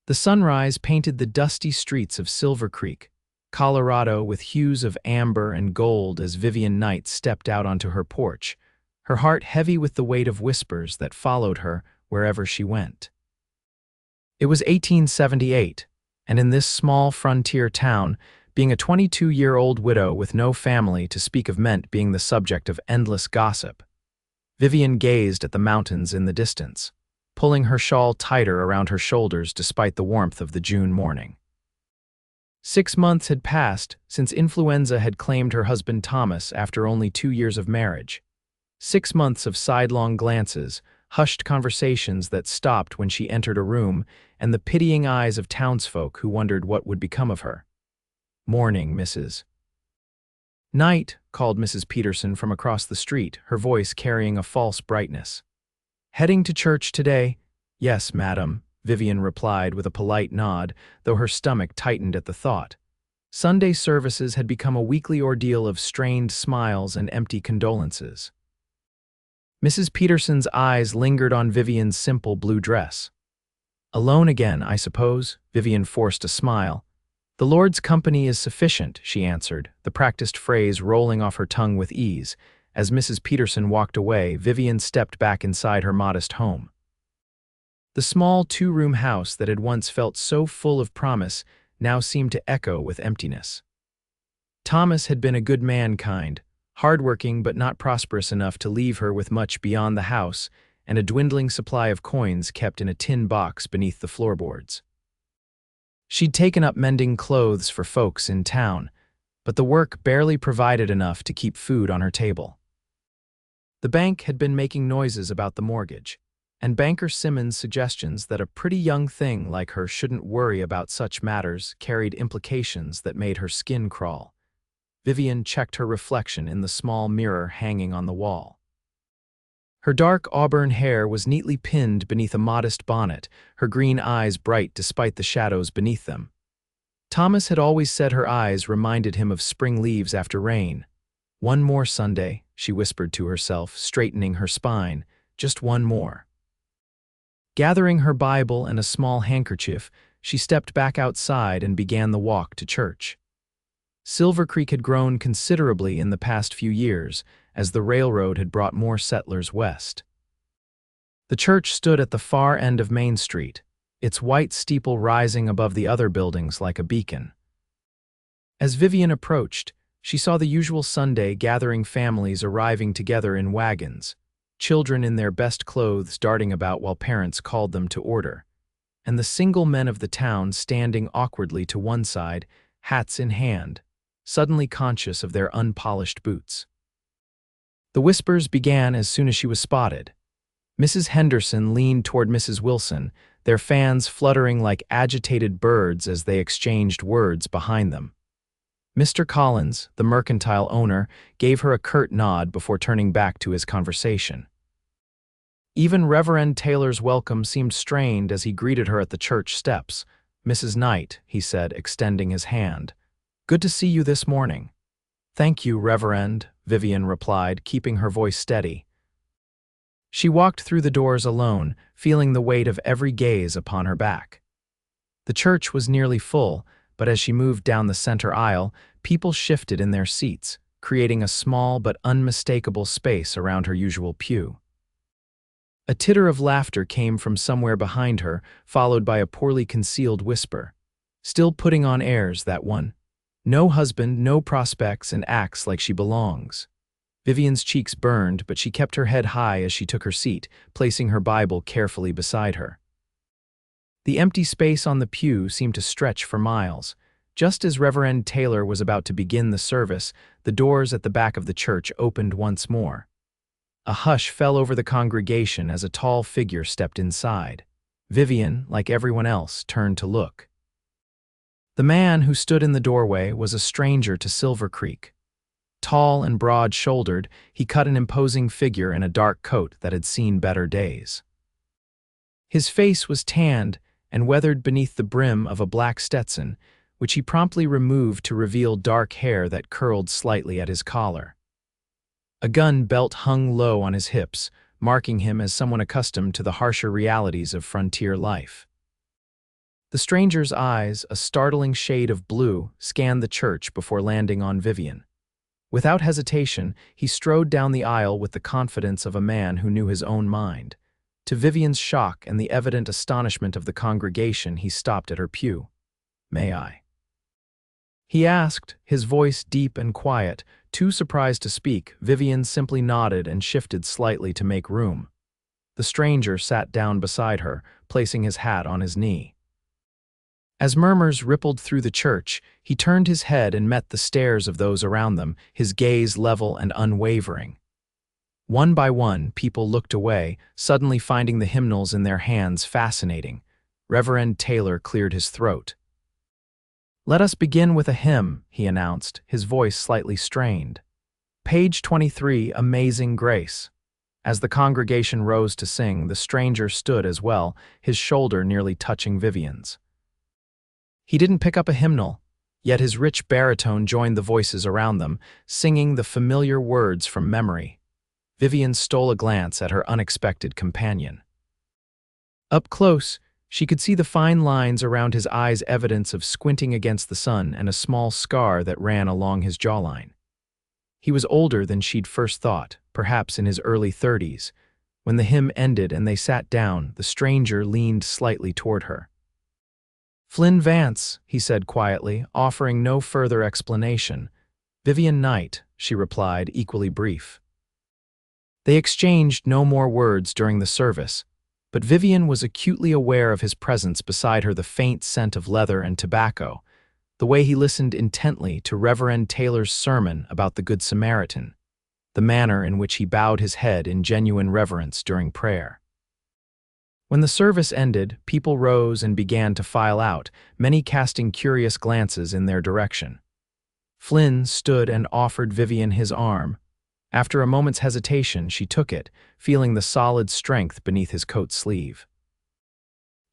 The sunrise painted the dusty streets of Silvercreek, Colorado, with hues of amber and gold as Vivian Knight stepped out onto her porch, her heart heavy with the weight of whispers that followed her wherever she went. It was 1878, and in this small frontier town, being a 22-year-old widow with no family to speak of meant being the subject of endless gossip. Vivian gazed at the mountains in the distance, pulling her shawl tighter around her shoulders despite the warmth of the June morning. 6 months had passed since influenza had claimed her husband Thomas after only 2 years of marriage. 6 months of sidelong glances, hushed conversations that stopped when she entered a room, and the pitying eyes of townsfolk who wondered what would become of her. "Morning, Mrs. Knight," called Mrs. Peterson from across the street, her voice carrying a false brightness. "Heading to church today?" "Yes, madam," Vivian replied with a polite nod, though her stomach tightened at the thought. Sunday services had become a weekly ordeal of strained smiles and empty condolences. Mrs. Peterson's eyes lingered on Vivian's simple blue dress. "Alone again, I suppose?" Vivian forced a smile. "The Lord's company is sufficient," she answered, the practiced phrase rolling off her tongue with ease. As Mrs. Peterson walked away, Vivian stepped back inside her modest home. The small 2-room house that had once felt so full of promise now seemed to echo with emptiness. Thomas had been a good mankind, hardworking but not prosperous enough to leave her with much beyond the house and a dwindling supply of coins kept in a tin box beneath the floorboards. She'd taken up mending clothes for folks in town, but the work barely provided enough to keep food on her table. The bank had been making noises about the mortgage, and Banker Simmons' suggestions that a pretty young thing like her shouldn't worry about such matters carried implications that made her skin crawl. Vivian checked her reflection in the small mirror hanging on the wall. Her dark auburn hair was neatly pinned beneath a modest bonnet, her green eyes bright despite the shadows beneath them. Thomas had always said her eyes reminded him of spring leaves after rain. "One more Sunday," she whispered to herself, straightening her spine. "Just one more." Gathering her Bible and a small handkerchief, she stepped back outside and began the walk to church. Silvercreek had grown considerably in the past few years, as the railroad had brought more settlers west. The church stood at the far end of Main Street, its white steeple rising above the other buildings like a beacon. As Vivian approached, she saw the usual Sunday gathering families arriving together in wagons, children in their best clothes darting about while parents called them to order, and the single men of the town standing awkwardly to one side, hats in hand, suddenly conscious of their unpolished boots. The whispers began as soon as she was spotted. Mrs. Henderson leaned toward Mrs. Wilson, their fans fluttering like agitated birds as they exchanged words behind them. Mr. Collins, the mercantile owner, gave her a curt nod before turning back to his conversation. Even Reverend Taylor's welcome seemed strained as he greeted her at the church steps. "Mrs. Knight," he said, extending his hand. "Good to see you this morning." "Thank you, Reverend," Vivian replied, keeping her voice steady. She walked through the doors alone, feeling the weight of every gaze upon her back. The church was nearly full, but as she moved down the center aisle, people shifted in their seats, creating a small but unmistakable space around her usual pew. A titter of laughter came from somewhere behind her, followed by a poorly concealed whisper. "Still putting on airs, that one. No husband, no prospects, and acts like she belongs." Vivian's cheeks burned, but she kept her head high as she took her seat, placing her Bible carefully beside her. The empty space on the pew seemed to stretch for miles. Just as Reverend Taylor was about to begin the service, the doors at the back of the church opened once more. A hush fell over the congregation as a tall figure stepped inside. Vivian, like everyone else, turned to look. The man who stood in the doorway was a stranger to Silvercreek. Tall and broad-shouldered, he cut an imposing figure in a dark coat that had seen better days. His face was tanned and weathered beneath the brim of a black Stetson, which he promptly removed to reveal dark hair that curled slightly at his collar. A gun belt hung low on his hips, marking him as someone accustomed to the harsher realities of frontier life. The stranger's eyes, a startling shade of blue, scanned the church before landing on Vivian. Without hesitation, he strode down the aisle with the confidence of a man who knew his own mind. To Vivian's shock and the evident astonishment of the congregation, he stopped at her pew. "May I?" he asked, his voice deep and quiet. Too surprised to speak, Vivian simply nodded and shifted slightly to make room. The stranger sat down beside her, placing his hat on his knee. As murmurs rippled through the church, he turned his head and met the stares of those around them, his gaze level and unwavering. One by one, people looked away, suddenly finding the hymnals in their hands fascinating. Reverend Taylor cleared his throat. "Let us begin with a hymn," he announced, his voice slightly strained. "Page 23, Amazing Grace." As the congregation rose to sing, the stranger stood as well, his shoulder nearly touching Vivian's. He didn't pick up a hymnal, yet his rich baritone joined the voices around them, singing the familiar words from memory. Vivian stole a glance at her unexpected companion. Up close, she could see the fine lines around his eyes, evidence of squinting against the sun, and a small scar that ran along his jawline. He was older than she'd first thought, perhaps in his early 30s. When the hymn ended and they sat down, the stranger leaned slightly toward her. "Flynn Vance," he said quietly, offering no further explanation. "Vivian Knight," she replied, equally brief. They exchanged no more words during the service, but Vivian was acutely aware of his presence beside her, the faint scent of leather and tobacco, the way he listened intently to Reverend Taylor's sermon about the Good Samaritan, the manner in which he bowed his head in genuine reverence during prayer. When the service ended, people rose and began to file out, many casting curious glances in their direction. Flynn stood and offered Vivian his arm. After a moment's hesitation, she took it, feeling the solid strength beneath his coat sleeve.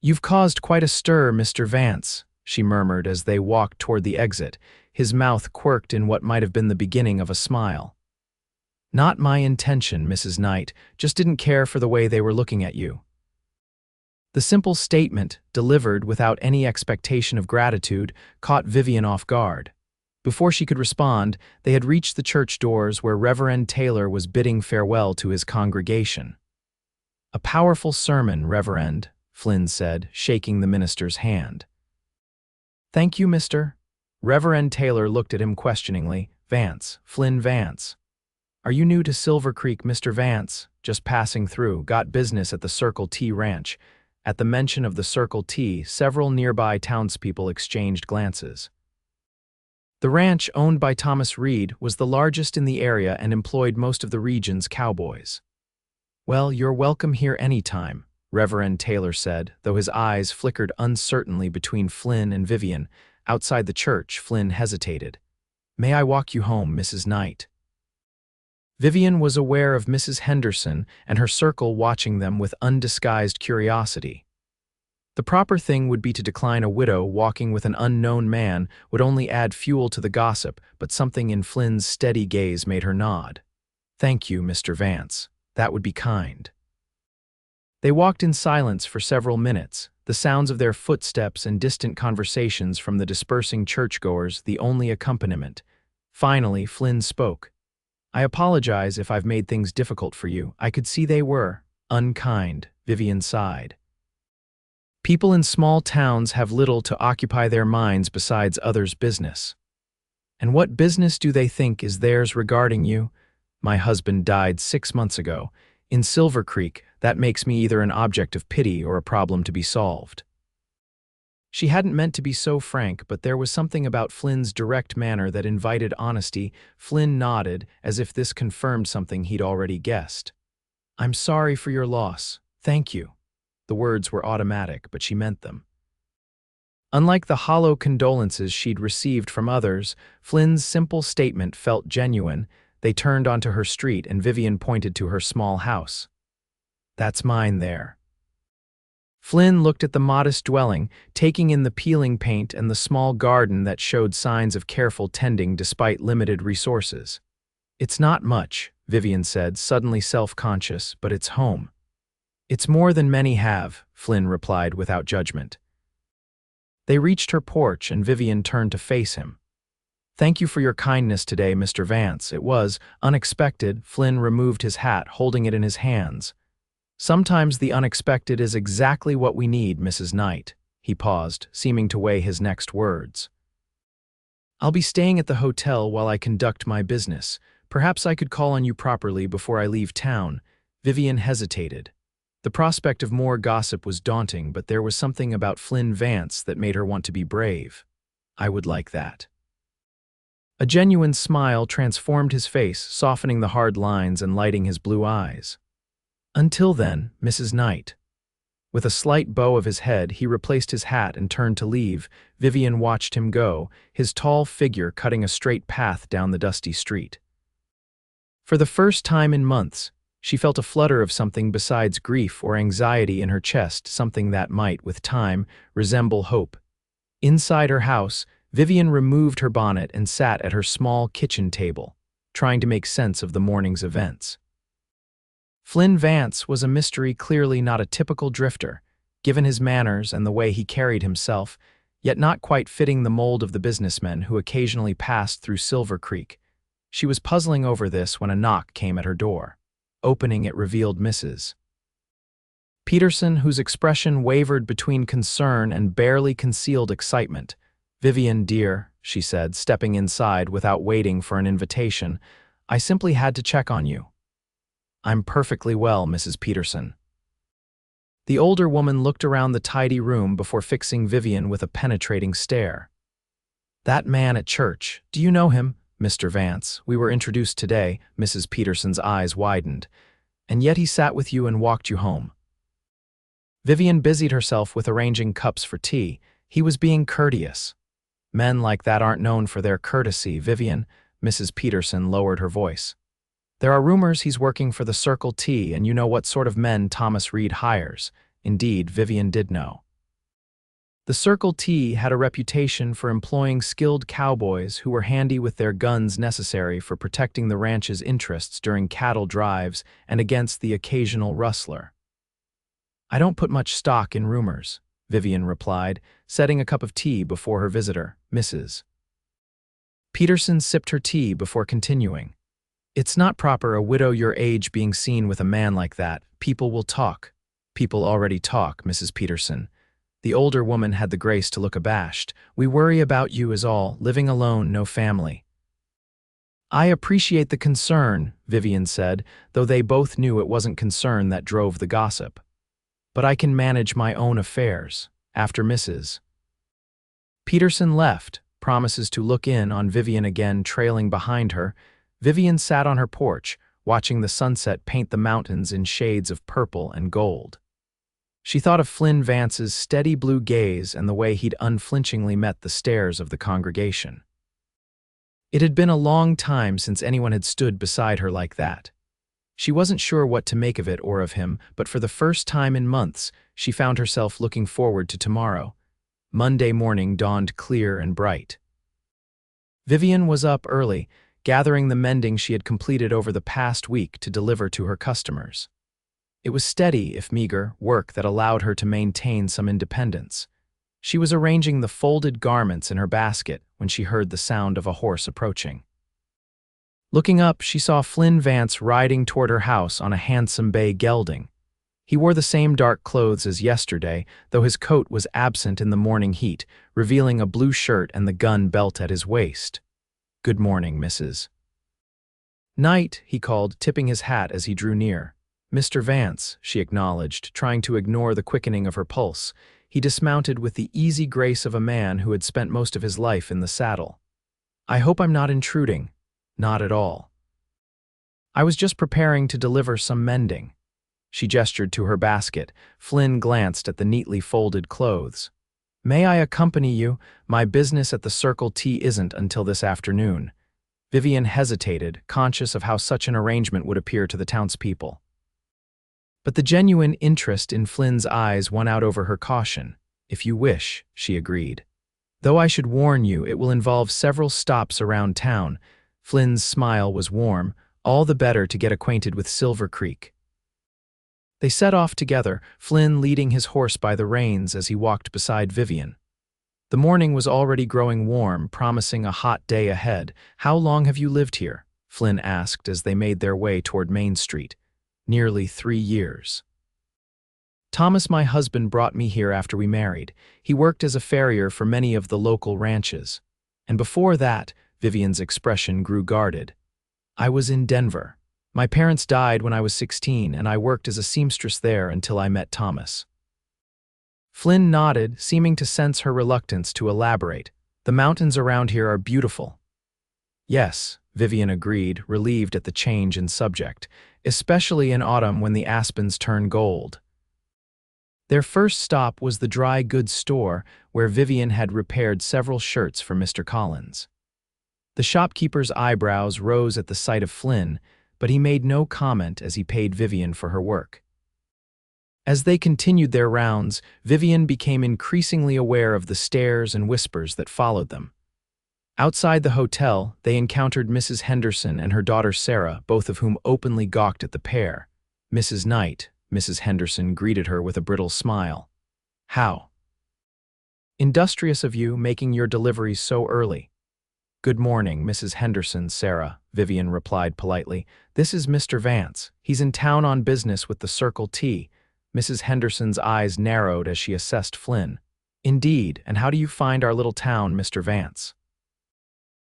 "You've caused quite a stir, Mr. Vance," she murmured as they walked toward the exit, his mouth quirked in what might have been the beginning of a smile. "Not my intention, Mrs. Knight, just didn't care for the way they were looking at you." The simple statement, delivered without any expectation of gratitude, caught Vivian off guard. Before she could respond, they had reached the church doors where Reverend Taylor was bidding farewell to his congregation. "A powerful sermon, Reverend," Flynn said, shaking the minister's hand. "Thank you, Mr." Reverend Taylor looked at him questioningly. "Vance, Flynn Vance. Are you new to Silvercreek, Mr. Vance?" "Just passing through, got business at the Circle T Ranch." At the mention of the Circle T, several nearby townspeople exchanged glances. The ranch, owned by Thomas Reed, was the largest in the area and employed most of the region's cowboys. "Well, you're welcome here anytime," Reverend Taylor said, though his eyes flickered uncertainly between Flynn and Vivian. Outside the church, Flynn hesitated. "May I walk you home, Mrs. Knight?" Vivian was aware of Mrs. Henderson and her circle watching them with undisguised curiosity. The proper thing would be to decline. A widow walking with an unknown man would only add fuel to the gossip, but something in Flynn's steady gaze made her nod. "Thank you, Mr. Vance. That would be kind." They walked in silence for several minutes, the sounds of their footsteps and distant conversations from the dispersing churchgoers the only accompaniment. Finally, Flynn spoke. "I apologize if I've made things difficult for you. I could see they were unkind," Vivian sighed. "People in small towns have little to occupy their minds besides others' business. And what business do they think is theirs regarding you? My husband died 6 months ago. In Silvercreek, that makes me either an object of pity or a problem to be solved." She hadn't meant to be so frank, but there was something about Flynn's direct manner that invited honesty. Flynn nodded, as if this confirmed something he'd already guessed. "I'm sorry for your loss. Thank you." The words were automatic, but she meant them. Unlike the hollow condolences she'd received from others, Flynn's simple statement felt genuine. They turned onto her street and Vivian pointed to her small house. "That's mine there." Flynn looked at the modest dwelling, taking in the peeling paint and the small garden that showed signs of careful tending despite limited resources. "It's not much," Vivian said, suddenly self-conscious, "but it's home." "It's more than many have," Flynn replied without judgment. They reached her porch and Vivian turned to face him. "Thank you for your kindness today, Mr. Vance. It was unexpected." Flynn removed his hat, holding it in his hands. "Sometimes the unexpected is exactly what we need, Mrs. Knight." He paused, seeming to weigh his next words. "I'll be staying at the hotel while I conduct my business. Perhaps I could call on you properly before I leave town." Vivian hesitated. The prospect of more gossip was daunting, but there was something about Flynn Vance that made her want to be brave. "I would like that." A genuine smile transformed his face, softening the hard lines and lighting his blue eyes. "Until then, Mrs. Knight." With a slight bow of his head, he replaced his hat and turned to leave. Vivian watched him go, his tall figure cutting a straight path down the dusty street. For the first time in months, she felt a flutter of something besides grief or anxiety in her chest, something that might, with time, resemble hope. Inside her house, Vivian removed her bonnet and sat at her small kitchen table, trying to make sense of the morning's events. Flynn Vance was a mystery, clearly not a typical drifter, given his manners and the way he carried himself, yet not quite fitting the mold of the businessmen who occasionally passed through Silvercreek. She was puzzling over this when a knock came at her door. Opening it revealed Mrs. Peterson, whose expression wavered between concern and barely concealed excitement. "Vivian, dear," she said, stepping inside without waiting for an invitation, "I simply had to check on you." "I'm perfectly well, Mrs. Peterson." The older woman looked around the tidy room before fixing Vivian with a penetrating stare. "That man at church, do you know him, Mr. Vance? We were introduced today." Mrs. Peterson's eyes widened. "And yet he sat with you and walked you home." Vivian busied herself with arranging cups for tea. He was being courteous. "Men like that aren't known for their courtesy, Vivian." Mrs. Peterson lowered her voice. "There are rumors he's working for the Circle T, and you know what sort of men Thomas Reed hires." Indeed, Vivian did know. The Circle T had a reputation for employing skilled cowboys who were handy with their guns necessary for protecting the ranch's interests during cattle drives and against the occasional rustler. "I don't put much stock in rumors," Vivian replied, setting a cup of tea before her visitor, Mrs. Peterson sipped her tea before continuing. "It's not proper a widow your age being seen with a man like that. People will talk." "People already talk, Mrs. Peterson." The older woman had the grace to look abashed. "We worry about you is all, living alone, no family." "I appreciate the concern," Vivian said, though they both knew it wasn't concern that drove the gossip. "But I can manage my own affairs." After Mrs. Peterson left, promises to look in on Vivian again trailing behind her, Vivian sat on her porch, watching the sunset paint the mountains in shades of purple and gold. She thought of Flynn Vance's steady blue gaze and the way he'd unflinchingly met the stares of the congregation. It had been a long time since anyone had stood beside her like that. She wasn't sure what to make of it or of him, but for the first time in months, she found herself looking forward to tomorrow. Monday morning dawned clear and bright. Vivian was up early, gathering the mending she had completed over the past week to deliver to her customers. It was steady, if meager, work that allowed her to maintain some independence. She was arranging the folded garments in her basket when she heard the sound of a horse approaching. Looking up, she saw Flynn Vance riding toward her house on a handsome bay gelding. He wore the same dark clothes as yesterday, though his coat was absent in the morning heat, revealing a blue shirt and the gun belt at his waist. "Good morning, Mrs. Knight," he called, tipping his hat as he drew near. "Mr. Vance," she acknowledged, trying to ignore the quickening of her pulse. He dismounted with the easy grace of a man who had spent most of his life in the saddle. "I hope I'm not intruding." "Not at all. I was just preparing to deliver some mending." She gestured to her basket. Flynn glanced at the neatly folded clothes. "May I accompany you? My business at the Circle T isn't until this afternoon." Vivian hesitated, conscious of how such an arrangement would appear to the townspeople. But the genuine interest in Flynn's eyes won out over her caution. "If you wish," she agreed. "Though I should warn you, it will involve several stops around town." Flynn's smile was warm, all the better to get acquainted with Silvercreek. They set off together, Flynn leading his horse by the reins as he walked beside Vivian. The morning was already growing warm, promising a hot day ahead. "How long have you lived here?" Flynn asked as they made their way toward Main Street. "Nearly 3 years. Thomas, my husband, brought me here after we married. He worked as a farrier for many of the local ranches. And before that," Vivian's expression grew guarded, "I was in Denver. My parents died when I was 16, and I worked as a seamstress there until I met Thomas." Flynn nodded, seeming to sense her reluctance to elaborate. "The mountains around here are beautiful." "Yes," Vivian agreed, relieved at the change in subject, "especially in autumn when the aspens turn gold." Their first stop was the dry goods store, where Vivian had repaired several shirts for Mr. Collins. The shopkeeper's eyebrows rose at the sight of Flynn, but he made no comment as he paid Vivian for her work. As they continued their rounds, Vivian became increasingly aware of the stares and whispers that followed them. Outside the hotel, they encountered Mrs. Henderson and her daughter Sarah, both of whom openly gawked at the pair. "Mrs. Knight," Mrs. Henderson greeted her with a brittle smile. "How industrious of you, making your deliveries so early." "Good morning, Mrs. Henderson, Sarah," Vivian replied politely. "This is Mr. Vance. He's in town on business with the Circle T." Mrs. Henderson's eyes narrowed as she assessed Flynn. "Indeed, and how do you find our little town, Mr. Vance?"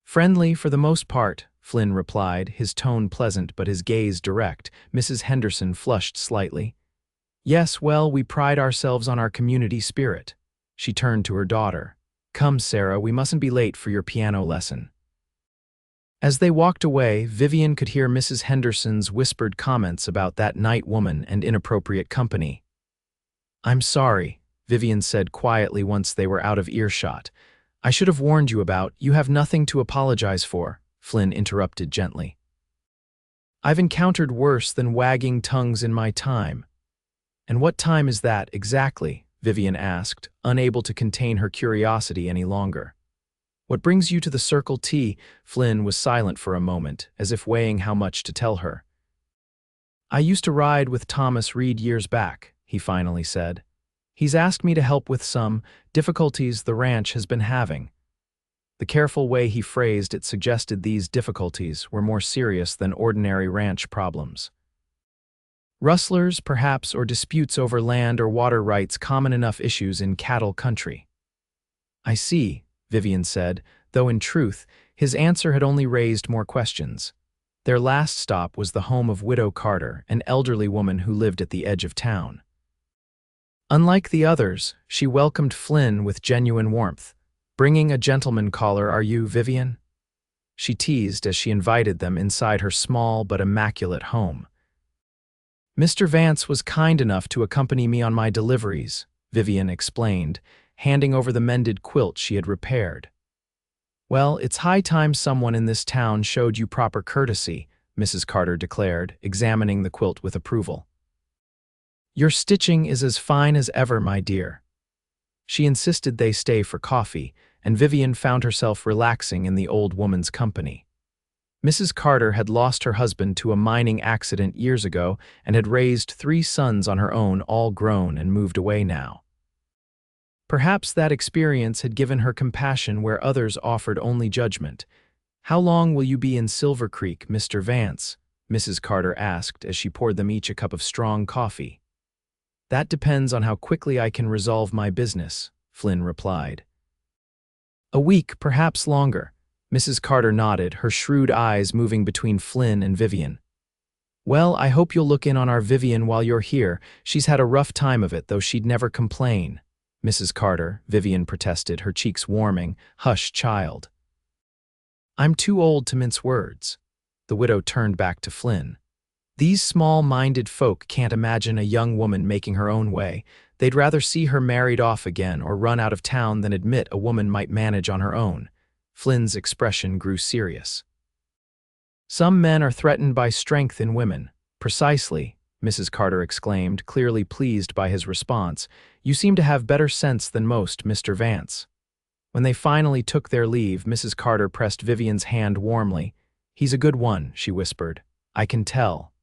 "Friendly for the most part," Flynn replied, his tone pleasant but his gaze direct. Mrs. Henderson flushed slightly. "Yes, well, we pride ourselves on our community spirit." She turned to her daughter. "Come, Sarah, we mustn't be late for your piano lesson." As they walked away, Vivian could hear Mrs. Henderson's whispered comments about that night woman and inappropriate company. "I'm sorry," Vivian said quietly once they were out of earshot. "I should have warned you about. You have nothing to apologize for," Flynn interrupted gently. "I've encountered worse than wagging tongues in my time." "And what time is that, exactly?" Vivian asked, unable to contain her curiosity any longer. "What brings you to the Circle T?" Flynn was silent for a moment, as if weighing how much to tell her. "I used to ride with Thomas Reed years back," he finally said. "He's asked me to help with some difficulties the ranch has been having." The careful way he phrased it suggested these difficulties were more serious than ordinary ranch problems. Rustlers, perhaps, or disputes over land or water rights, common enough issues in cattle country. "I see," Vivian said, though in truth, his answer had only raised more questions. Their last stop was the home of Widow Carter, an elderly woman who lived at the edge of town. Unlike the others, she welcomed Flynn with genuine warmth. "Bringing a gentleman caller, are you, Vivian?" she teased as she invited them inside her small but immaculate home. "Mr. Vance was kind enough to accompany me on my deliveries," Vivian explained, handing over the mended quilt she had repaired. "Well, it's high time someone in this town showed you proper courtesy," Mrs. Carter declared, examining the quilt with approval. "Your stitching is as fine as ever, my dear." She insisted they stay for coffee, and Vivian found herself relaxing in the old woman's company. Mrs. Carter had lost her husband to a mining accident years ago and had raised 3 sons on her own, all grown and moved away now. Perhaps that experience had given her compassion where others offered only judgment. "How long will you be in Silvercreek, Mr. Vance?" Mrs. Carter asked as she poured them each a cup of strong coffee. "That depends on how quickly I can resolve my business," Flynn replied. "A week, perhaps longer." Mrs. Carter nodded, her shrewd eyes moving between Flynn and Vivian. "Well, I hope you'll look in on our Vivian while you're here. She's had a rough time of it, though she'd never complain." "Mrs. Carter," Vivian protested, her cheeks warming. "Hush, child." "I'm too old to mince words." The widow turned back to Flynn. "These small-minded folk can't imagine a young woman making her own way. They'd rather see her married off again or run out of town than admit a woman might manage on her own." Flynn's expression grew serious. "Some men are threatened by strength in women." "Precisely," Mrs. Carter exclaimed, clearly pleased by his response. "You seem to have better sense than most, Mr. Vance." When they finally took their leave, Mrs. Carter pressed Vivian's hand warmly. "He's a good one," she whispered. "I can tell."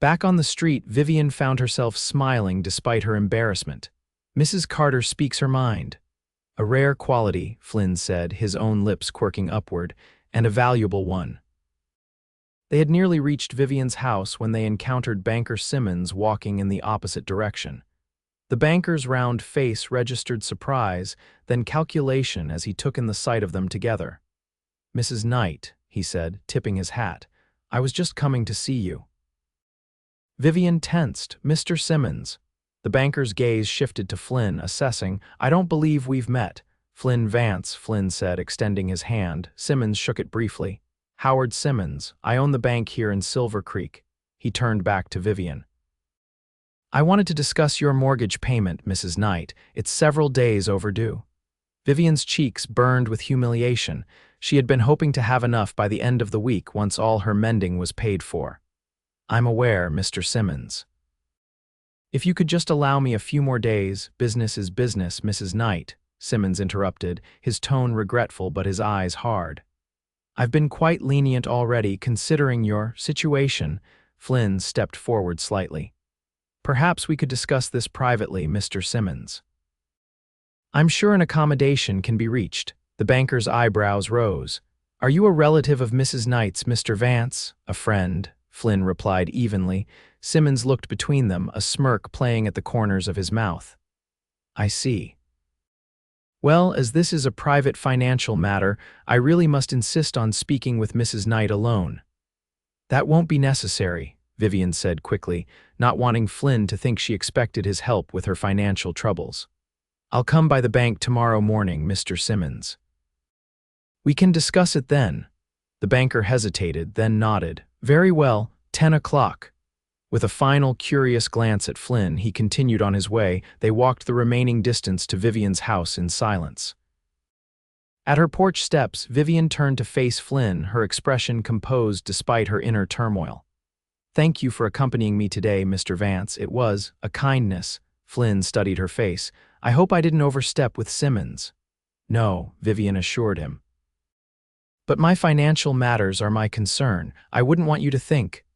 Back on the street, Vivian found herself smiling despite her embarrassment. Mrs. Carter speaks her mind. A rare quality, Flynn said, his own lips quirking upward, and a valuable one. They had nearly reached Vivian's house when they encountered banker Simmons walking in the opposite direction. The banker's round face registered surprise, then calculation as he took in the sight of them together. "Mrs. Knight," he said, tipping his hat, "I was just coming to see you." Vivian tensed. "Mr. Simmons." The banker's gaze shifted to Flynn, assessing. "I don't believe we've met." "Flynn Vance," Flynn said, extending his hand. Simmons shook it briefly. "Howard Simmons. I own the bank here in Silvercreek." He turned back to Vivian. "I wanted to discuss your mortgage payment, Mrs. Knight. It's several days overdue." Vivian's cheeks burned with humiliation. She had been hoping to have enough by the end of the week once all her mending was paid for. "I'm aware, Mr. Simmons." "If you could just allow me a few more days, business is business, Mrs. Knight," Simmons interrupted, his tone regretful but his eyes hard. "I've been quite lenient already, considering your situation." Flynn stepped forward slightly. "Perhaps we could discuss this privately, Mr. Simmons." "I'm sure an accommodation can be reached." The banker's eyebrows rose. "Are you a relative of Mrs. Knight's, Mr. Vance?" "A friend," Flynn replied evenly. Simmons looked between them, a smirk playing at the corners of his mouth. "I see. Well, as this is a private financial matter, I really must insist on speaking with Mrs. Knight alone." "That won't be necessary," Vivian said quickly, not wanting Flynn to think she expected his help with her financial troubles. "I'll come by the bank tomorrow morning, Mr. Simmons." "We can discuss it then." The banker hesitated, then nodded. "Very well, 10 o'clock. With a final curious glance at Flynn, he continued on his way. They walked the remaining distance to Vivian's house in silence. At her porch steps, Vivian turned to face Flynn, her expression composed despite her inner turmoil. "Thank you for accompanying me today, Mr. Vance. It was a kindness." Flynn studied her face. "I hope I didn't overstep with Simmons." "No," Vivian assured him. "But my financial matters are my concern. I wouldn't want you to think—"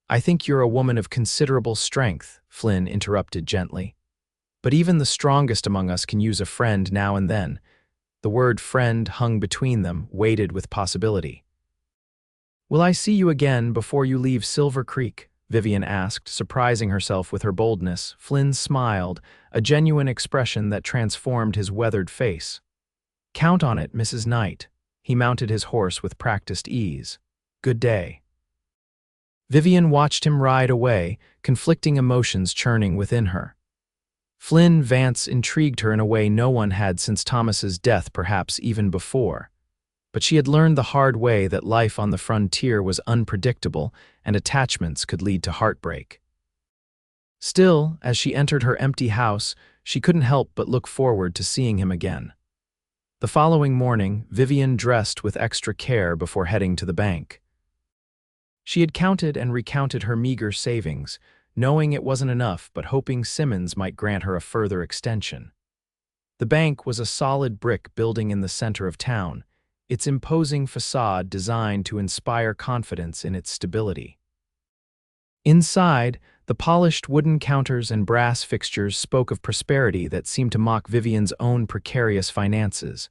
"I think you're a woman of considerable strength," Flynn interrupted gently. "But even the strongest among us can use a friend now and then." The word friend hung between them, weighted with possibility. "Will I see you again before you leave Silvercreek?" Vivian asked, surprising herself with her boldness. Flynn smiled, a genuine expression that transformed his weathered face. "Count on it, Mrs. Knight." He mounted his horse with practiced ease. "Good day." Vivian watched him ride away, conflicting emotions churning within her. Flynn Vance intrigued her in a way no one had since Thomas's death, perhaps even before. But she had learned the hard way that life on the frontier was unpredictable and attachments could lead to heartbreak. Still, as she entered her empty house, she couldn't help but look forward to seeing him again. The following morning, Vivian dressed with extra care before heading to the bank. She had counted and recounted her meager savings, knowing it wasn't enough but hoping Simmons might grant her a further extension. The bank was a solid brick building in the center of town, its imposing facade designed to inspire confidence in its stability. Inside, the polished wooden counters and brass fixtures spoke of prosperity that seemed to mock Vivian's own precarious finances.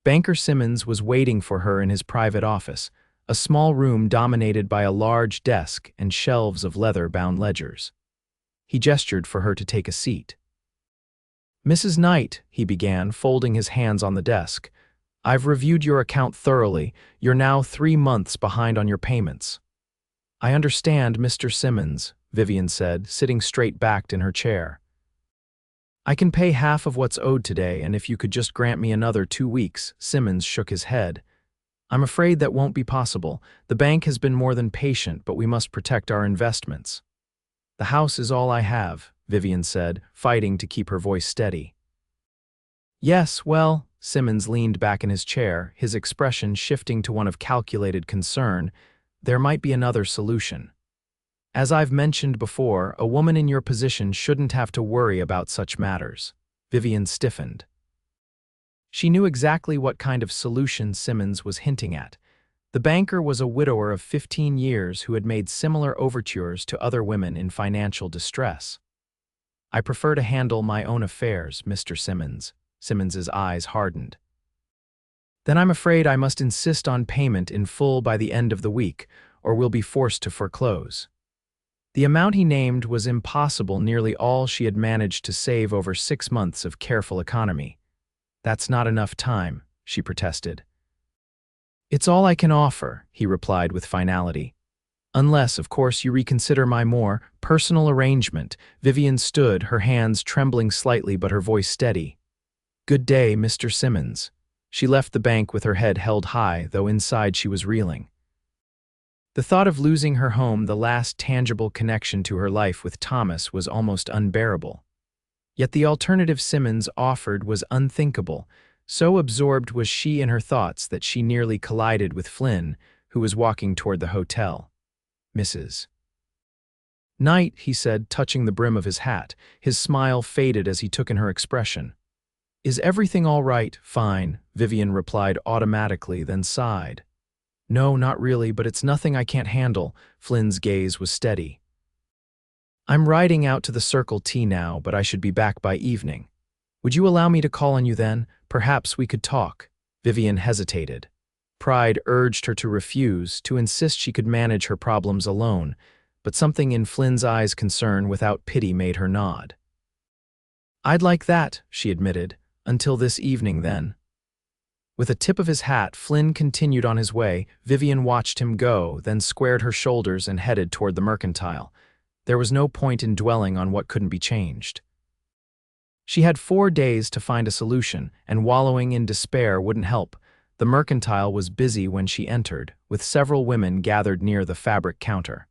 Banker Simmons was waiting for her in his private office, a small room dominated by a large desk and shelves of leather-bound ledgers. He gestured for her to take a seat. "Mrs. Knight," he began, folding his hands on the desk, "I've reviewed your account thoroughly. You're now 3 months behind on your payments." "I understand, Mr. Simmons," Vivian said, sitting straight-backed in her chair. "I can pay half of what's owed today, and if you could just grant me another 2 weeks," Simmons shook his head. "I'm afraid that won't be possible. The bank has been more than patient, but we must protect our investments." "The house is all I have," Vivian said, fighting to keep her voice steady. "Yes, well," Simmons leaned back in his chair, his expression shifting to one of calculated concern, "there might be another solution. As I've mentioned before, a woman in your position shouldn't have to worry about such matters." Vivian stiffened. She knew exactly what kind of solution Simmons was hinting at. The banker was a widower of 15 years who had made similar overtures to other women in financial distress. "I prefer to handle my own affairs, Mr. Simmons," Simmons's eyes hardened. Then I'm afraid I must insist on payment in full by the end of the week, or we'll be forced to foreclose. The amount he named was impossible, nearly all she had managed to save over 6 months of careful economy. That's not enough time, she protested. It's all I can offer, he replied with finality. Unless, of course, you reconsider my more personal arrangement. Vivian stood, her hands trembling slightly but her voice steady. Good day, Mr. Simmons. She left the bank with her head held high, though inside she was reeling. The thought of losing her home, the last tangible connection to her life with Thomas, was almost unbearable. Yet the alternative Simmons offered was unthinkable. So absorbed was she in her thoughts that she nearly collided with Flynn, who was walking toward the hotel. Mrs. Knight, he said, touching the brim of his hat. His smile faded as he took in her expression. Is everything all right? Fine, Vivian replied automatically, then sighed. No, not really, but it's nothing I can't handle. Flynn's gaze was steady. I'm riding out to the Circle T now, but I should be back by evening. Would you allow me to call on you then? Perhaps we could talk. Vivian hesitated. Pride urged her to refuse, to insist she could manage her problems alone, but something in Flynn's eyes' concern without pity made her nod. I'd like that, she admitted, until this evening then. With a tip of his hat, Flynn continued on his way. Vivian watched him go, then squared her shoulders and headed toward the mercantile. There was no point in dwelling on what couldn't be changed. She had 4 days to find a solution, and wallowing in despair wouldn't help. The mercantile was busy when she entered, with several women gathered near the fabric counter.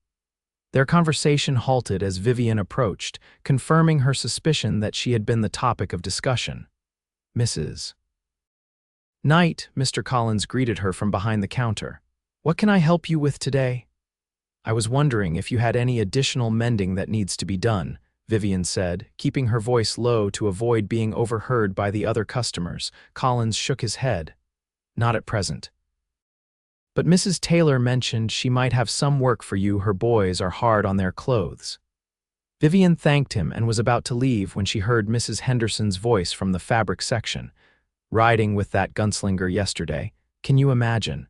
Their conversation halted as Vivian approached, confirming her suspicion that she had been the topic of discussion. Mrs. Knight, Mr. Collins greeted her from behind the counter. What can I help you with today? I was wondering if you had any additional mending that needs to be done, Vivian said, keeping her voice low to avoid being overheard by the other customers. Collins shook his head. Not at present. But Mrs. Taylor mentioned she might have some work for you. Her boys are hard on their clothes. Vivian thanked him and was about to leave when she heard Mrs. Henderson's voice from the fabric section. Riding with that gunslinger yesterday. Can you imagine?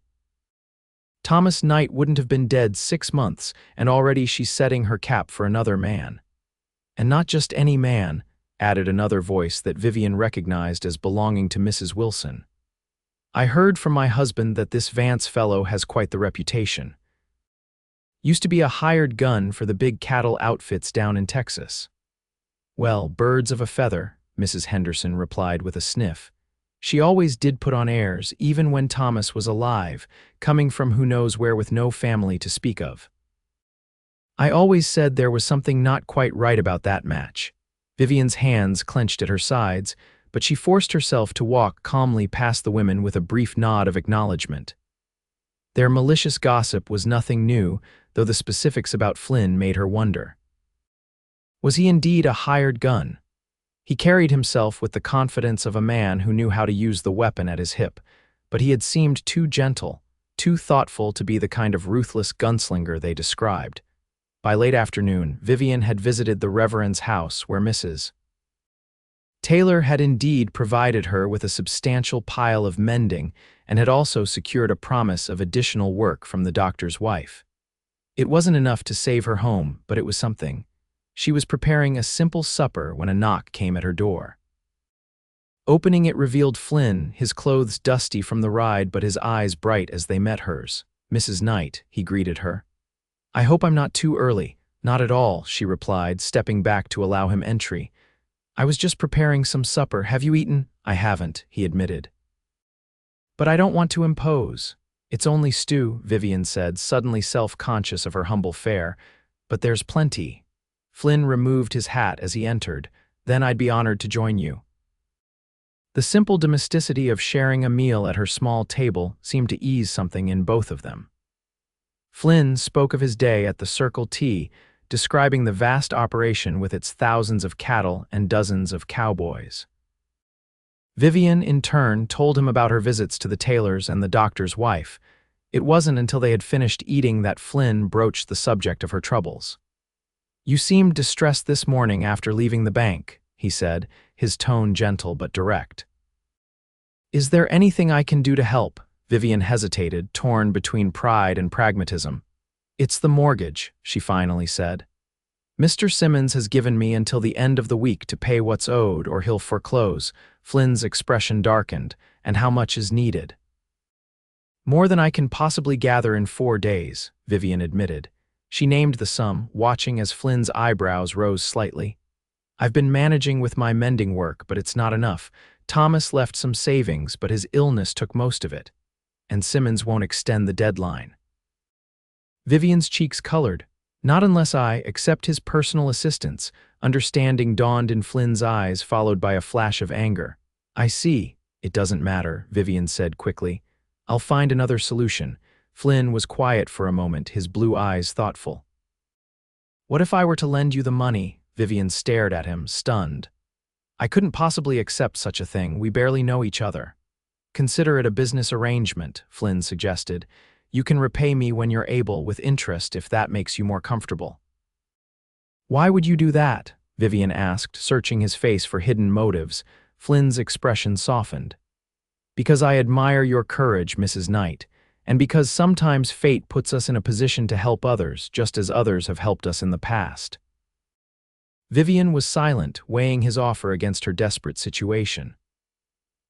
Thomas Knight wouldn't have been dead 6 months, and already she's setting her cap for another man. And not just any man, added another voice that Vivian recognized as belonging to Mrs. Wilson. I heard from my husband that this Vance fellow has quite the reputation. Used to be a hired gun for the big cattle outfits down in Texas. Well, birds of a feather, Mrs. Henderson replied with a sniff. She always did put on airs, even when Thomas was alive, coming from who knows where with no family to speak of. I always said there was something not quite right about that match. Vivian's hands clenched at her sides, but she forced herself to walk calmly past the women with a brief nod of acknowledgement. Their malicious gossip was nothing new, though the specifics about Flynn made her wonder. Was he indeed a hired gun? He carried himself with the confidence of a man who knew how to use the weapon at his hip, but he had seemed too gentle, too thoughtful to be the kind of ruthless gunslinger they described. By late afternoon, Vivian had visited the Reverend's house where Mrs. Taylor had indeed provided her with a substantial pile of mending and had also secured a promise of additional work from the doctor's wife. It wasn't enough to save her home, but it was something. She was preparing a simple supper when a knock came at her door. Opening it revealed Flynn, his clothes dusty from the ride but his eyes bright as they met hers. Mrs. Knight, he greeted her. I hope I'm not too early. Not at all, she replied, stepping back to allow him entry. I was just preparing some supper. Have you eaten? I haven't, he admitted. But I don't want to impose. It's only stew, Vivian said, suddenly self-conscious of her humble fare. But there's plenty. Flynn removed his hat as he entered. Then I'd be honored to join you. The simple domesticity of sharing a meal at her small table seemed to ease something in both of them. Flynn spoke of his day at the Circle T, describing the vast operation with its thousands of cattle and dozens of cowboys. Vivian, in turn, told him about her visits to the Taylors and the doctor's wife. It wasn't until they had finished eating that Flynn broached the subject of her troubles. You seemed distressed this morning after leaving the bank, he said, his tone gentle but direct. Is there anything I can do to help? Vivian hesitated, torn between pride and pragmatism. It's the mortgage, she finally said. Mr. Simmons has given me until the end of the week to pay what's owed or he'll foreclose. Flynn's expression darkened. And how much is needed? More than I can possibly gather in 4 days, Vivian admitted. She named the sum, watching as Flynn's eyebrows rose slightly. I've been managing with my mending work, but it's not enough. Thomas left some savings, but his illness took most of it. And Simmons won't extend the deadline. Vivian's cheeks colored. Not unless I accept his personal assistance. Understanding dawned in Flynn's eyes, followed by a flash of anger. I see. It doesn't matter, Vivian said quickly. I'll find another solution. Flynn was quiet for a moment, his blue eyes thoughtful. What if I were to lend you the money? Vivian stared at him, stunned. I couldn't possibly accept such a thing. We barely know each other. Consider it a business arrangement, Flynn suggested. You can repay me when you're able, with interest, if that makes you more comfortable. Why would you do that? Vivian asked, searching his face for hidden motives. Flynn's expression softened. Because I admire your courage, Mrs. Knight, and because sometimes fate puts us in a position to help others, just as others have helped us in the past. Vivian was silent, weighing his offer against her desperate situation.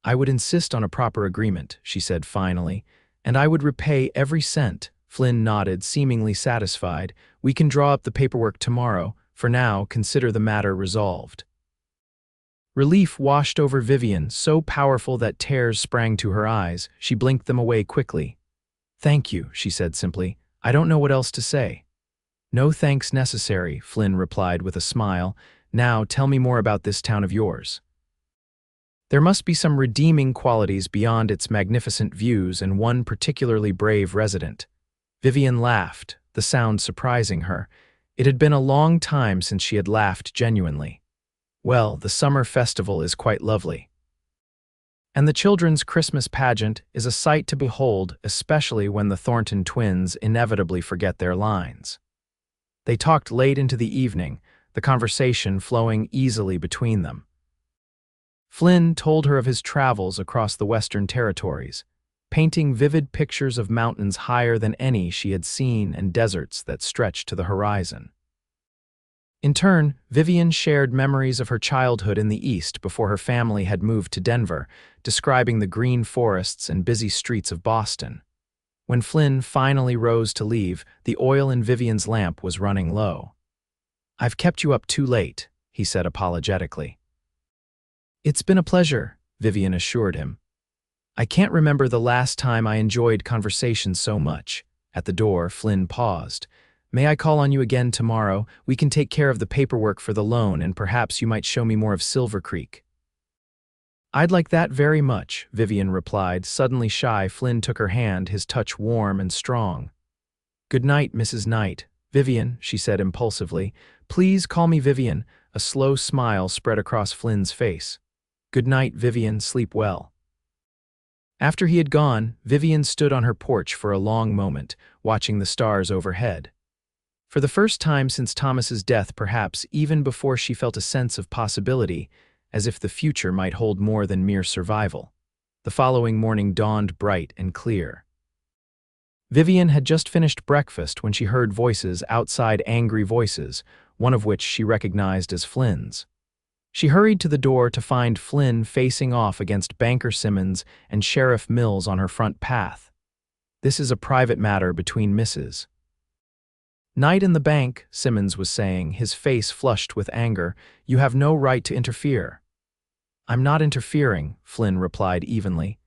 I would insist on a proper agreement, she said finally, and I would repay every cent. Flynn nodded, seemingly satisfied. We can draw up the paperwork tomorrow. For now, consider the matter resolved. Relief washed over Vivian, so powerful that tears sprang to her eyes. She blinked them away quickly. Thank you, she said simply. I don't know what else to say. No thanks necessary, Flynn replied with a smile. Now tell me more about this town of yours. There must be some redeeming qualities beyond its magnificent views and one particularly brave resident. Vivian laughed, the sound surprising her. It had been a long time since she had laughed genuinely. Well, the summer festival is quite lovely. And the children's Christmas pageant is a sight to behold, especially when the Thornton twins inevitably forget their lines. They talked late into the evening, the conversation flowing easily between them. Flynn told her of his travels across the Western Territories, painting vivid pictures of mountains higher than any she had seen and deserts that stretched to the horizon. In turn, Vivian shared memories of her childhood in the East before her family had moved to Denver, describing the green forests and busy streets of Boston. When Flynn finally rose to leave, the oil in Vivian's lamp was running low. I've kept you up too late, he said apologetically. It's been a pleasure, Vivian assured him. I can't remember the last time I enjoyed conversation so much. At the door, Flynn paused. May I call on you again tomorrow? We can take care of the paperwork for the loan, and perhaps you might show me more of Silvercreek. I'd like that very much, Vivian replied. Suddenly shy, Flynn took her hand, his touch warm and strong. Good night, Mrs. Knight. Vivian, she said impulsively. Please call me Vivian. A slow smile spread across Flynn's face. Good night, Vivian. Sleep well. After he had gone, Vivian stood on her porch for a long moment, watching the stars overhead. For the first time since Thomas's death, perhaps even before she felt a sense of possibility, as if the future might hold more than mere survival. The following morning dawned bright and clear. Vivian had just finished breakfast when she heard voices outside, angry voices, one of which she recognized as Flynn's. She hurried to the door to find Flynn facing off against Banker Simmons and Sheriff Mills on her front path. This is a private matter between Mrs. Knight and the bank, Simmons was saying, his face flushed with anger. You have no right to interfere. I'm not interfering, Flynn replied evenly.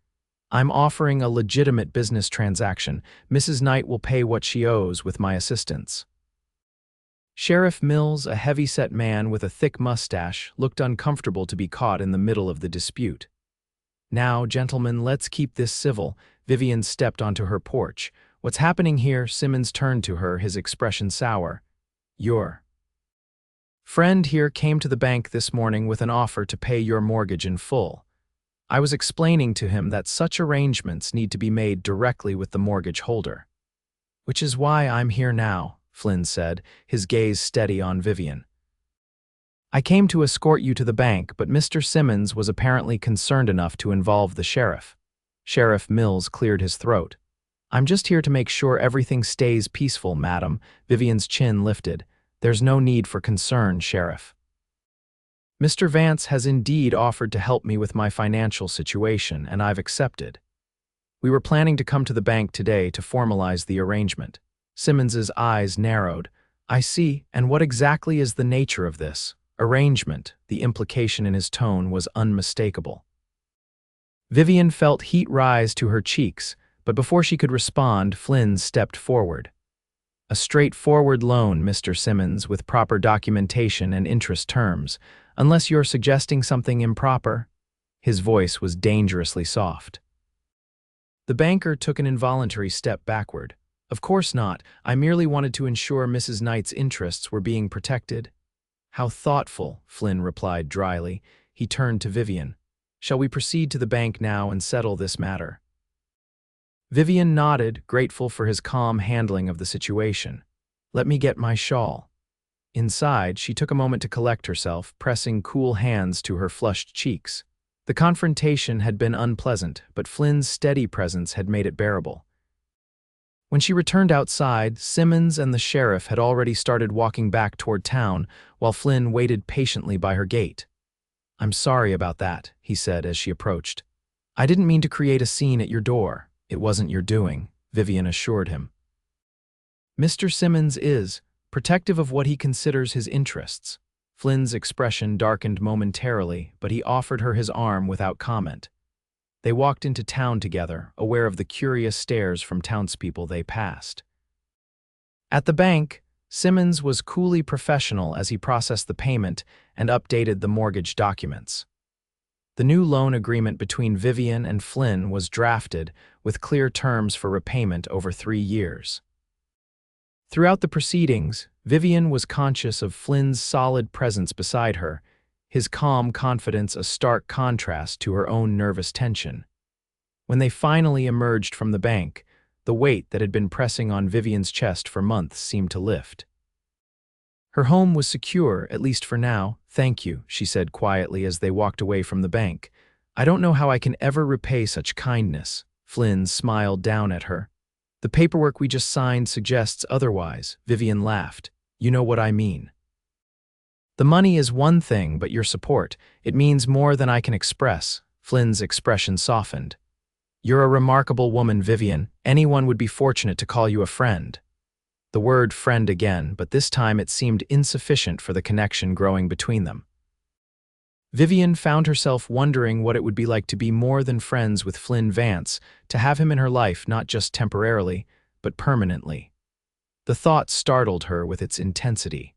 I'm offering a legitimate business transaction. Mrs. Knight will pay what she owes with my assistance. Sheriff Mills, a heavy-set man with a thick mustache, looked uncomfortable to be caught in the middle of the dispute. Now, gentlemen, let's keep this civil. Vivian stepped onto her porch. What's happening here? Simmons turned to her, his expression sour. Your friend here came to the bank this morning with an offer to pay your mortgage in full. I was explaining to him that such arrangements need to be made directly with the mortgage holder. Which is why I'm here now, Flynn said, his gaze steady on Vivian. I came to escort you to the bank, but Mr. Simmons was apparently concerned enough to involve the sheriff. Sheriff Mills cleared his throat. I'm just here to make sure everything stays peaceful, madam. Vivian's chin lifted. There's no need for concern, Sheriff. Mr. Vance has indeed offered to help me with my financial situation, and I've accepted. We were planning to come to the bank today to formalize the arrangement. Simmons's eyes narrowed. I see, and what exactly is the nature of this arrangement? The implication in his tone was unmistakable. Vivian felt heat rise to her cheeks, but before she could respond, Flynn stepped forward. A straightforward loan, Mr. Simmons, with proper documentation and interest terms, unless you're suggesting something improper. His voice was dangerously soft. The banker took an involuntary step backward. Of course not. I merely wanted to ensure Mrs. Knight's interests were being protected. How thoughtful, Flynn replied dryly. He turned to Vivian. Shall we proceed to the bank now and settle this matter? Vivian nodded, grateful for his calm handling of the situation. Let me get my shawl. Inside, she took a moment to collect herself, pressing cool hands to her flushed cheeks. The confrontation had been unpleasant, but Flynn's steady presence had made it bearable. When she returned outside, Simmons and the sheriff had already started walking back toward town, while Flynn waited patiently by her gate. I'm sorry about that, he said as she approached. I didn't mean to create a scene at your door. It wasn't your doing, Vivian assured him. Mr. Simmons is protective of what he considers his interests. Flynn's expression darkened momentarily, but he offered her his arm without comment. They walked into town together, aware of the curious stares from townspeople they passed. At the bank, Simmons was coolly professional as he processed the payment and updated the mortgage documents. The new loan agreement between Vivian and Flynn was drafted, with clear terms for repayment over 3 years. Throughout the proceedings, Vivian was conscious of Flynn's solid presence beside her, his calm confidence a stark contrast to her own nervous tension. When they finally emerged from the bank, the weight that had been pressing on Vivian's chest for months seemed to lift. Her home was secure, at least for now. Thank you, she said quietly as they walked away from the bank. I don't know how I can ever repay such kindness. Flynn smiled down at her. The paperwork we just signed suggests otherwise. Vivian laughed. You know what I mean. The money is one thing, but your support, it means more than I can express. Flynn's expression softened. You're a remarkable woman, Vivian. Anyone would be fortunate to call you a friend. The word friend again, but this time it seemed insufficient for the connection growing between them. Vivian found herself wondering what it would be like to be more than friends with Flynn Vance, to have him in her life not just temporarily, but permanently. The thought startled her with its intensity.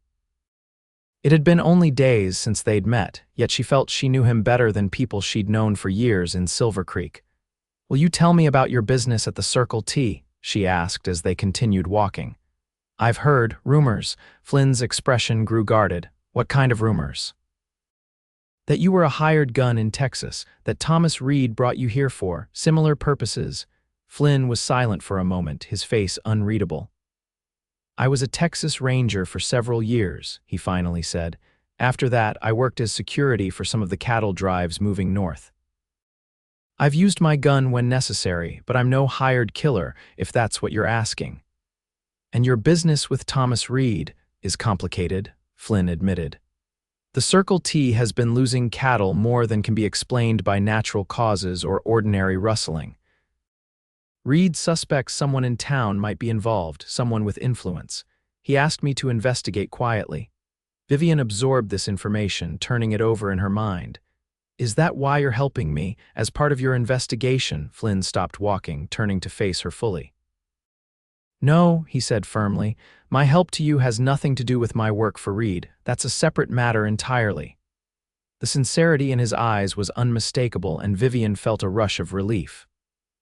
It had been only days since they'd met, yet she felt she knew him better than people she'd known for years in Silvercreek. Will you tell me about your business at the Circle T? She asked as they continued walking. I've heard rumors. Flynn's expression grew guarded. What kind of rumors? That you were a hired gun in Texas, that Thomas Reed brought you here for similar purposes. Flynn was silent for a moment, his face unreadable. I was a Texas Ranger for several years, he finally said. After that, I worked as security for some of the cattle drives moving north. I've used my gun when necessary, but I'm no hired killer, if that's what you're asking. And your business with Thomas Reed is complicated, Flynn admitted. The Circle T has been losing cattle more than can be explained by natural causes or ordinary rustling. Reed suspects someone in town might be involved, someone with influence. He asked me to investigate quietly. Vivian absorbed this information, turning it over in her mind. Is that why you're helping me, as part of your investigation? Flynn stopped walking, turning to face her fully. No, he said firmly. My help to you has nothing to do with my work for Reed. That's a separate matter entirely. The sincerity in his eyes was unmistakable, and Vivian felt a rush of relief.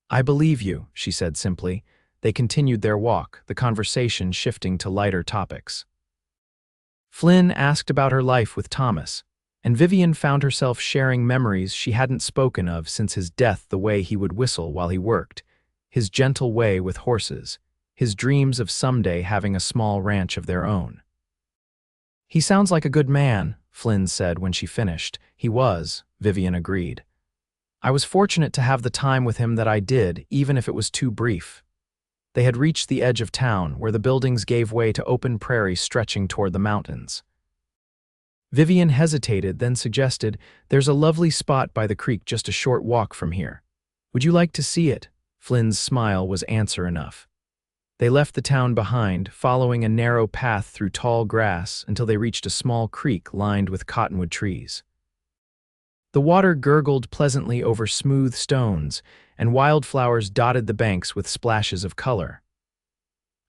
I believe you, she said simply. They continued their walk, the conversation shifting to lighter topics. Flynn asked about her life with Thomas, and Vivian found herself sharing memories she hadn't spoken of since his death, the way he would whistle while he worked, his gentle way with horses, his dreams of someday having a small ranch of their own. He sounds like a good man, Flynn said when she finished. He was, Vivian agreed. I was fortunate to have the time with him that I did, even if it was too brief. They had reached the edge of town, where the buildings gave way to open prairie stretching toward the mountains. Vivian hesitated, then suggested, "There's a lovely spot by the creek just a short walk from here. Would you like to see it?" Flynn's smile was answer enough. They left the town behind, following a narrow path through tall grass until they reached a small creek lined with cottonwood trees. The water gurgled pleasantly over smooth stones, and wildflowers dotted the banks with splashes of color.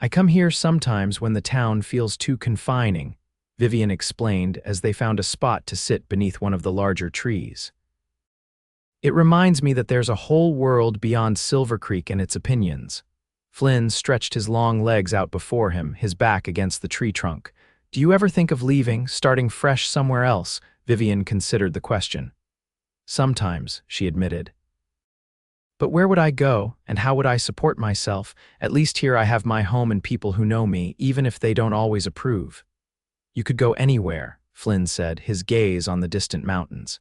"I come here sometimes when the town feels too confining," Vivian explained as they found a spot to sit beneath one of the larger trees. "It reminds me that there's a whole world beyond Silvercreek and its opinions." Flynn stretched his long legs out before him, his back against the tree trunk. "Do you ever think of leaving, starting fresh somewhere else?" Vivian considered the question. "Sometimes," she admitted. "But where would I go, and how would I support myself? At least here I have my home and people who know me, even if they don't always approve." "You could go anywhere," Flynn said, his gaze on the distant mountains.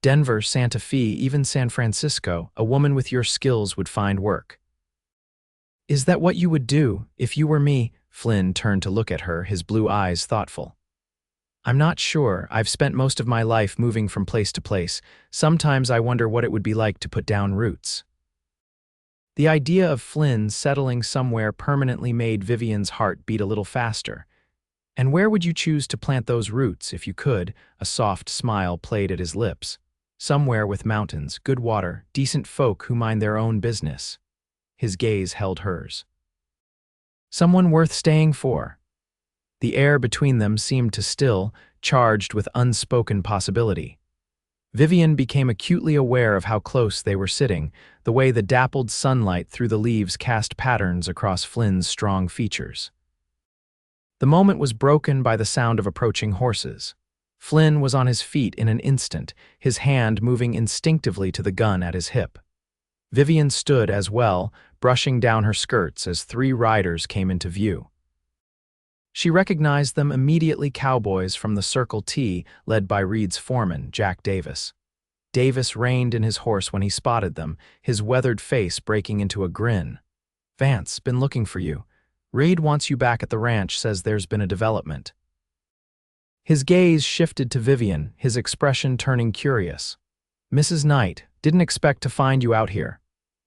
"Denver, Santa Fe, even San Francisco. A woman with your skills would find work." "Is that what you would do, if you were me?" Flynn turned to look at her, his blue eyes thoughtful. "I'm not sure. I've spent most of my life moving from place to place. Sometimes I wonder what it would be like to put down roots." The idea of Flynn settling somewhere permanently made Vivian's heart beat a little faster. "And where would you choose to plant those roots, if you could?" A soft smile played at his lips. "Somewhere with mountains, good water, decent folk who mind their own business." His gaze held hers. "Someone worth staying for." The air between them seemed to still, charged with unspoken possibility. Vivian became acutely aware of how close they were sitting, the way the dappled sunlight through the leaves cast patterns across Flynn's strong features. The moment was broken by the sound of approaching horses. Flynn was on his feet in an instant, his hand moving instinctively to the gun at his hip. Vivian stood as well, brushing down her skirts as 3 riders came into view. She recognized them immediately, cowboys from the Circle T, led by Reed's foreman, Jack Davis. Davis reined in his horse when he spotted them, his weathered face breaking into a grin. "Vance, been looking for you. Reed wants you back at the ranch, says there's been a development." His gaze shifted to Vivian, his expression turning curious. "Mrs. Knight, didn't expect to find you out here."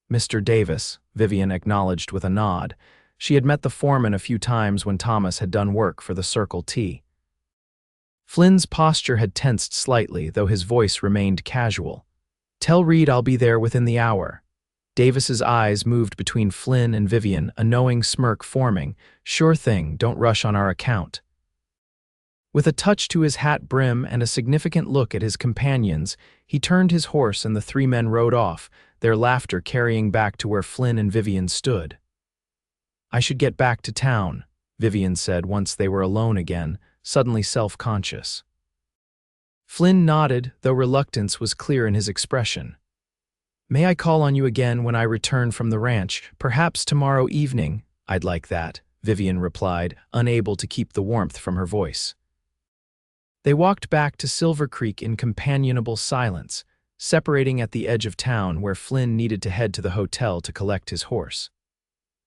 "Mr. Davis," Vivian acknowledged with a nod. She had met the foreman a few times when Thomas had done work for the Circle T. Flynn's posture had tensed slightly, though his voice remained casual. "Tell Reed I'll be there within the hour." Davis's eyes moved between Flynn and Vivian, a knowing smirk forming. "Sure thing, don't rush on our account." With a touch to his hat brim and a significant look at his companions, he turned his horse and the 3 men rode off, their laughter carrying back to where Flynn and Vivian stood. "I should get back to town," Vivian said once they were alone again, suddenly self-conscious. Flynn nodded, though reluctance was clear in his expression. "May I call on you again when I return from the ranch, perhaps tomorrow evening?" "I'd like that," Vivian replied, unable to keep the warmth from her voice. They walked back to Silvercreek in companionable silence, separating at the edge of town where Flynn needed to head to the hotel to collect his horse.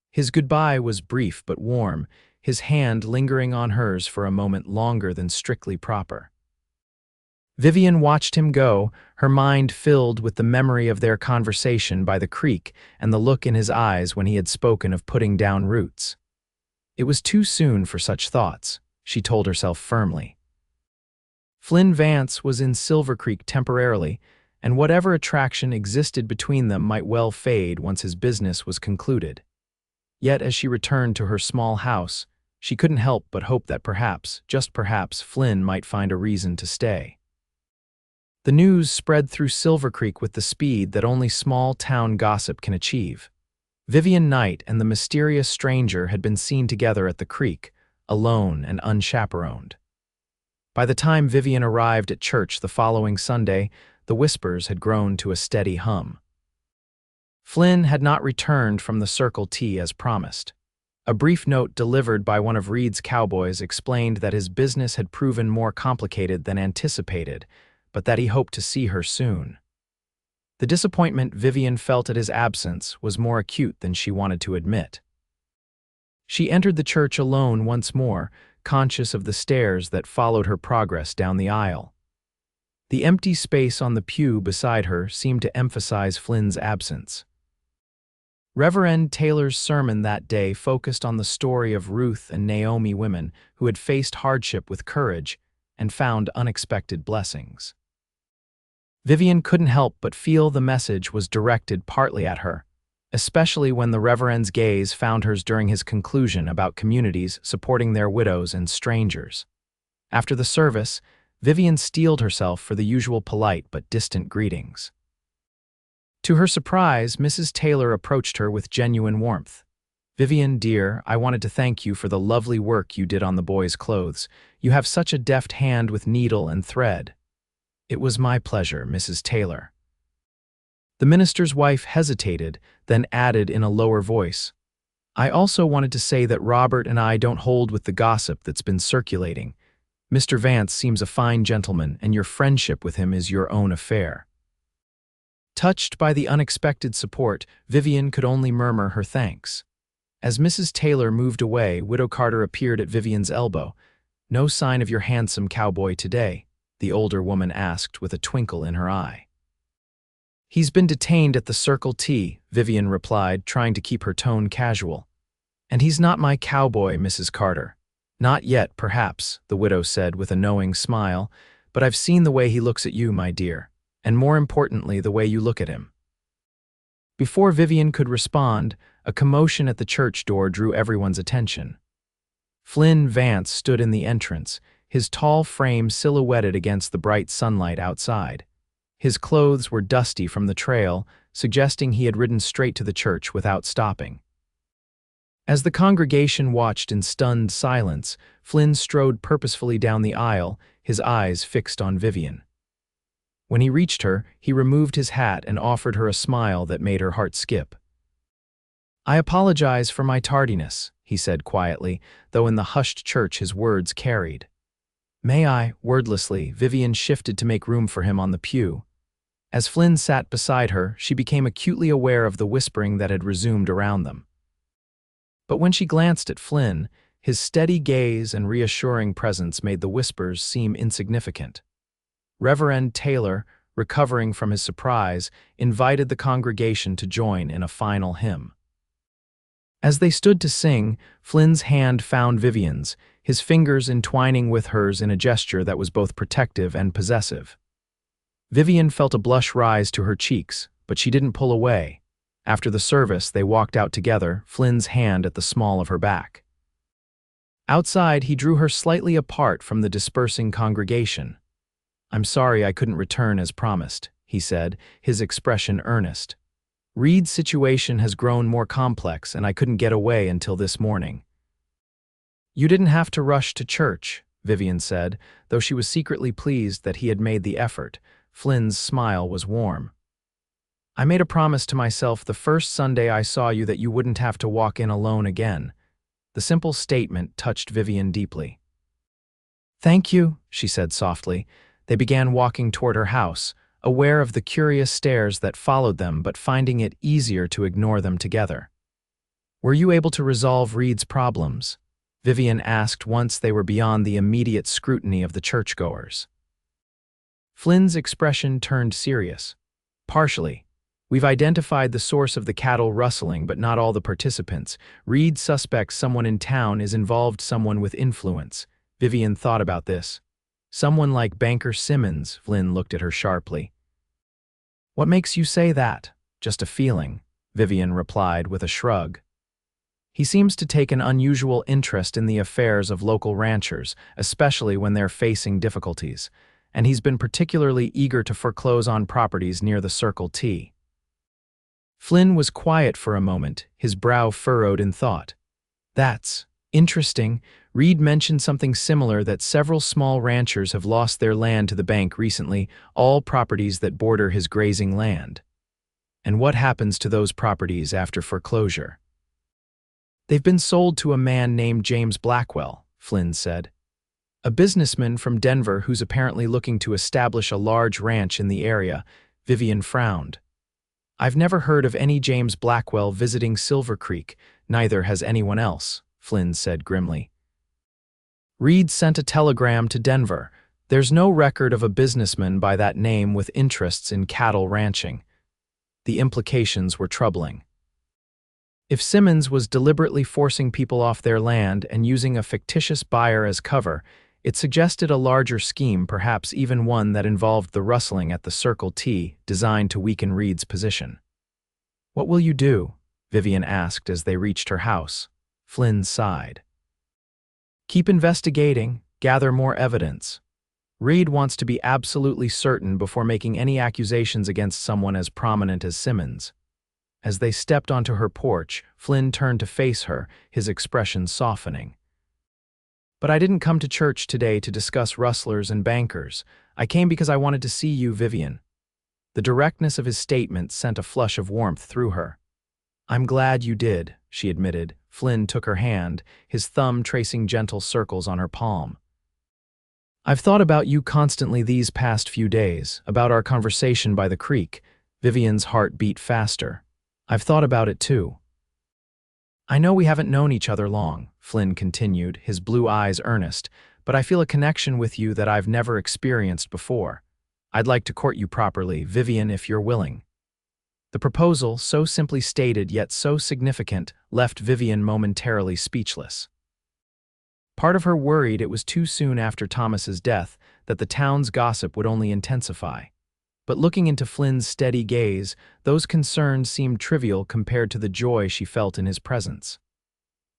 His goodbye was brief but warm, his hand lingering on hers for a moment longer than strictly proper. Vivian watched him go, her mind filled with the memory of their conversation by the creek and the look in his eyes when he had spoken of putting down roots. It was too soon for such thoughts, she told herself firmly. Flynn Vance was in Silvercreek temporarily, and whatever attraction existed between them might well fade once his business was concluded. Yet as she returned to her small house, she couldn't help but hope that perhaps, just perhaps, Flynn might find a reason to stay. The news spread through Silvercreek with the speed that only small-town gossip can achieve. Vivian Knight and the mysterious stranger had been seen together at the creek, alone and unchaperoned. By the time Vivian arrived at church the following Sunday, the whispers had grown to a steady hum. Flynn had not returned from the Circle T as promised. A brief note delivered by one of Reed's cowboys explained that his business had proven more complicated than anticipated, but that he hoped to see her soon. The disappointment Vivian felt at his absence was more acute than she wanted to admit. She entered the church alone once more, conscious of the stares that followed her progress down the aisle. The empty space on the pew beside her seemed to emphasize Flynn's absence. Reverend Taylor's sermon that day focused on the story of Ruth and Naomi, women who had faced hardship with courage and found unexpected blessings. Vivian couldn't help but feel the message was directed partly at her, especially when the Reverend's gaze found hers during his conclusion about communities supporting their widows and strangers. After the service, Vivian steeled herself for the usual polite but distant greetings. To her surprise, Mrs. Taylor approached her with genuine warmth. "Vivian, dear, I wanted to thank you for the lovely work you did on the boys' clothes. You have such a deft hand with needle and thread." "It was my pleasure, Mrs. Taylor." The minister's wife hesitated, then added in a lower voice, "I also wanted to say that Robert and I don't hold with the gossip that's been circulating. Mr. Vance seems a fine gentleman, and your friendship with him is your own affair." Touched by the unexpected support, Vivian could only murmur her thanks. As Mrs. Taylor moved away, Widow Carter appeared at Vivian's elbow. "No sign of your handsome cowboy today?" the older woman asked with a twinkle in her eye. "He's been detained at the Circle T," Vivian replied, trying to keep her tone casual. "And he's not my cowboy, Mrs. Carter." "Not yet, perhaps," the widow said with a knowing smile, "but I've seen the way he looks at you, my dear. And more importantly, the way you look at him." Before Vivian could respond, a commotion at the church door drew everyone's attention. Flynn Vance stood in the entrance, his tall frame silhouetted against the bright sunlight outside. His clothes were dusty from the trail, suggesting he had ridden straight to the church without stopping. As the congregation watched in stunned silence, Flynn strode purposefully down the aisle, his eyes fixed on Vivian. When he reached her, he removed his hat and offered her a smile that made her heart skip. "I apologize for my tardiness," he said quietly, though in the hushed church his words carried. "May I?" Wordlessly, Vivian shifted to make room for him on the pew. As Flynn sat beside her, she became acutely aware of the whispering that had resumed around them. But when she glanced at Flynn, his steady gaze and reassuring presence made the whispers seem insignificant. Reverend Taylor, recovering from his surprise, invited the congregation to join in a final hymn. As they stood to sing, Flynn's hand found Vivian's, his fingers entwining with hers in a gesture that was both protective and possessive. Vivian felt a blush rise to her cheeks, but she didn't pull away. After the service, they walked out together, Flynn's hand at the small of her back. Outside, he drew her slightly apart from the dispersing congregation. "I'm sorry I couldn't return as promised," he said, his expression earnest. "Reed's situation has grown more complex, and I couldn't get away until this morning." "You didn't have to rush to church," Vivian said, though she was secretly pleased that he had made the effort. Flynn's smile was warm. "I made a promise to myself the first Sunday I saw you that you wouldn't have to walk in alone again." The simple statement touched Vivian deeply. "Thank you," she said softly. They began walking toward her house, aware of the curious stares that followed them but finding it easier to ignore them together. "Were you able to resolve Reed's problems?" Vivian asked once they were beyond the immediate scrutiny of the churchgoers. Flynn's expression turned serious. "Partially. We've identified the source of the cattle rustling, but not all the participants. Reed suspects someone in town is involved, someone with influence." Vivian thought about this. "Someone like Banker Simmons," Flynn looked at her sharply. "What makes you say that?" "Just a feeling," Vivian replied with a shrug. "He seems to take an unusual interest in the affairs of local ranchers, especially when they're facing difficulties, and he's been particularly eager to foreclose on properties near the Circle T." Flynn was quiet for a moment, his brow furrowed in thought. "That's interesting. Reed mentioned something similar, that several small ranchers have lost their land to the bank recently, all properties that border his grazing land. And what happens to those properties after foreclosure?" They've been sold to a man named James Blackwell, Flynn said. A businessman from Denver who's apparently looking to establish a large ranch in the area. Vivian frowned. I've never heard of any James Blackwell visiting Silvercreek, neither has anyone else, Flynn said grimly. Reed sent a telegram to Denver. There's no record of a businessman by that name with interests in cattle ranching. The implications were troubling. If Simmons was deliberately forcing people off their land and using a fictitious buyer as cover, it suggested a larger scheme, perhaps even one that involved the rustling at the Circle T, designed to weaken Reed's position. What will you do? Vivian asked as they reached her house. Flynn sighed. Keep investigating, gather more evidence. Reed wants to be absolutely certain before making any accusations against someone as prominent as Simmons. As they stepped onto her porch, Flynn turned to face her, his expression softening. But I didn't come to church today to discuss rustlers and bankers. I came because I wanted to see you, Vivian. The directness of his statement sent a flush of warmth through her. I'm glad you did, she admitted. Flynn took her hand, his thumb tracing gentle circles on her palm. I've thought about you constantly these past few days, about our conversation by the creek. Vivian's heart beat faster. I've thought about it too. I know we haven't known each other long, Flynn continued, his blue eyes earnest, but I feel a connection with you that I've never experienced before. I'd like to court you properly, Vivian, if you're willing. The proposal, so simply stated yet so significant, left Vivian momentarily speechless. Part of her worried it was too soon after Thomas's death, that the town's gossip would only intensify. But looking into Flynn's steady gaze, those concerns seemed trivial compared to the joy she felt in his presence.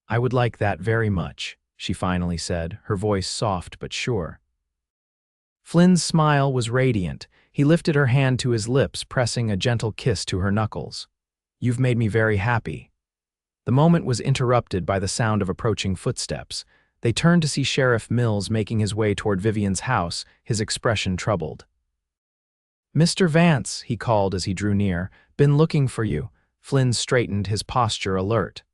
I would like that very much, she finally said, her voice soft but sure. Flynn's smile was radiant. He lifted her hand to his lips, pressing a gentle kiss to her knuckles. You've made me very happy. The moment was interrupted by the sound of approaching footsteps. They turned to see Sheriff Mills making his way toward Vivian's house, his expression troubled. Mr. Vance, he called as he drew near, been looking for you. Flynn straightened, his posture alert.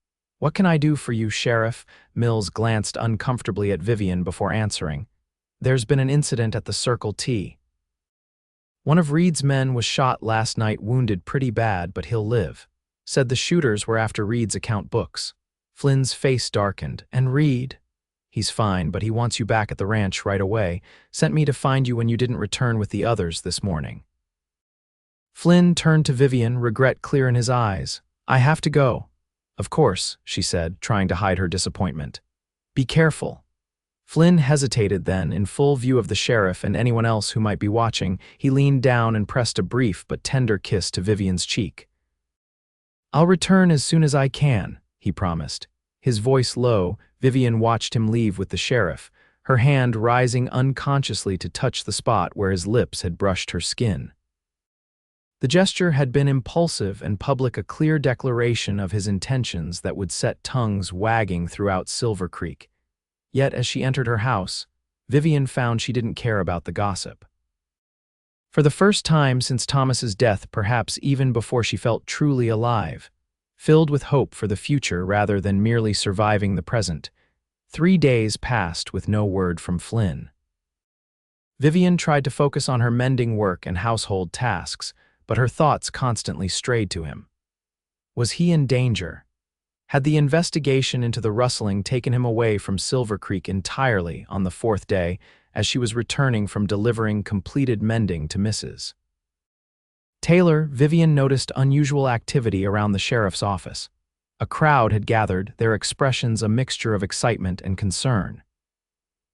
What can I do for you, Sheriff? Mills glanced uncomfortably at Vivian before answering. There's been an incident at the Circle T. One of Reed's men was shot last night, wounded pretty bad, but he'll live. Said the shooters were after Reed's account books. Flynn's face darkened. And Reed? He's fine, but he wants you back at the ranch right away. Sent me to find you when you didn't return with the others this morning. Flynn turned to Vivian, regret clear in his eyes. I have to go. Of course, she said, trying to hide her disappointment. Be careful. Flynn hesitated then, in full view of the sheriff and anyone else who might be watching. He leaned down and pressed a brief but tender kiss to Vivian's cheek. I'll return as soon as I can, he promised. His voice low, Vivian watched him leave with the sheriff, her hand rising unconsciously to touch the spot where his lips had brushed her skin. The gesture had been impulsive and public, a clear declaration of his intentions that would set tongues wagging throughout Silvercreek. Yet, as she entered her house, Vivian found she didn't care about the gossip. For the first time since Thomas's death, perhaps even before she felt truly alive, filled with hope for the future rather than merely surviving the present, 3 days passed with no word from Flynn. Vivian tried to focus on her mending work and household tasks, but her thoughts constantly strayed to him. Was he in danger? Had the investigation into the rustling taken him away from Silvercreek entirely on the 4th day, as she was returning from delivering completed mending to Mrs. Taylor? Vivian noticed unusual activity around the sheriff's office. A crowd had gathered, their expressions a mixture of excitement and concern.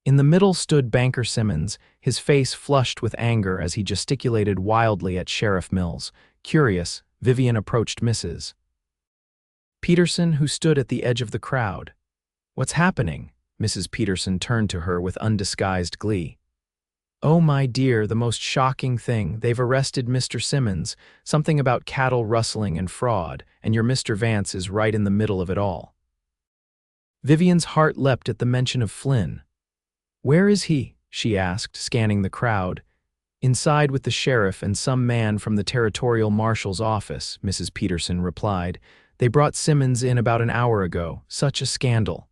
In the middle stood Banker Simmons, his face flushed with anger as he gesticulated wildly at Sheriff Mills. Curious, Vivian approached Mrs. Peterson, who stood at the edge of the crowd. What's happening? Mrs. Peterson turned to her with undisguised glee. Oh, my dear, the most shocking thing. They've arrested Mr. Simmons, something about cattle rustling and fraud, and your Mr. Vance is right in the middle of it all. Vivian's heart leapt at the mention of Flynn. Where is he? She asked, scanning the crowd. Inside with the sheriff and some man from the territorial marshal's office, Mrs. Peterson replied. They brought Simmons in about an hour ago. Such a scandal."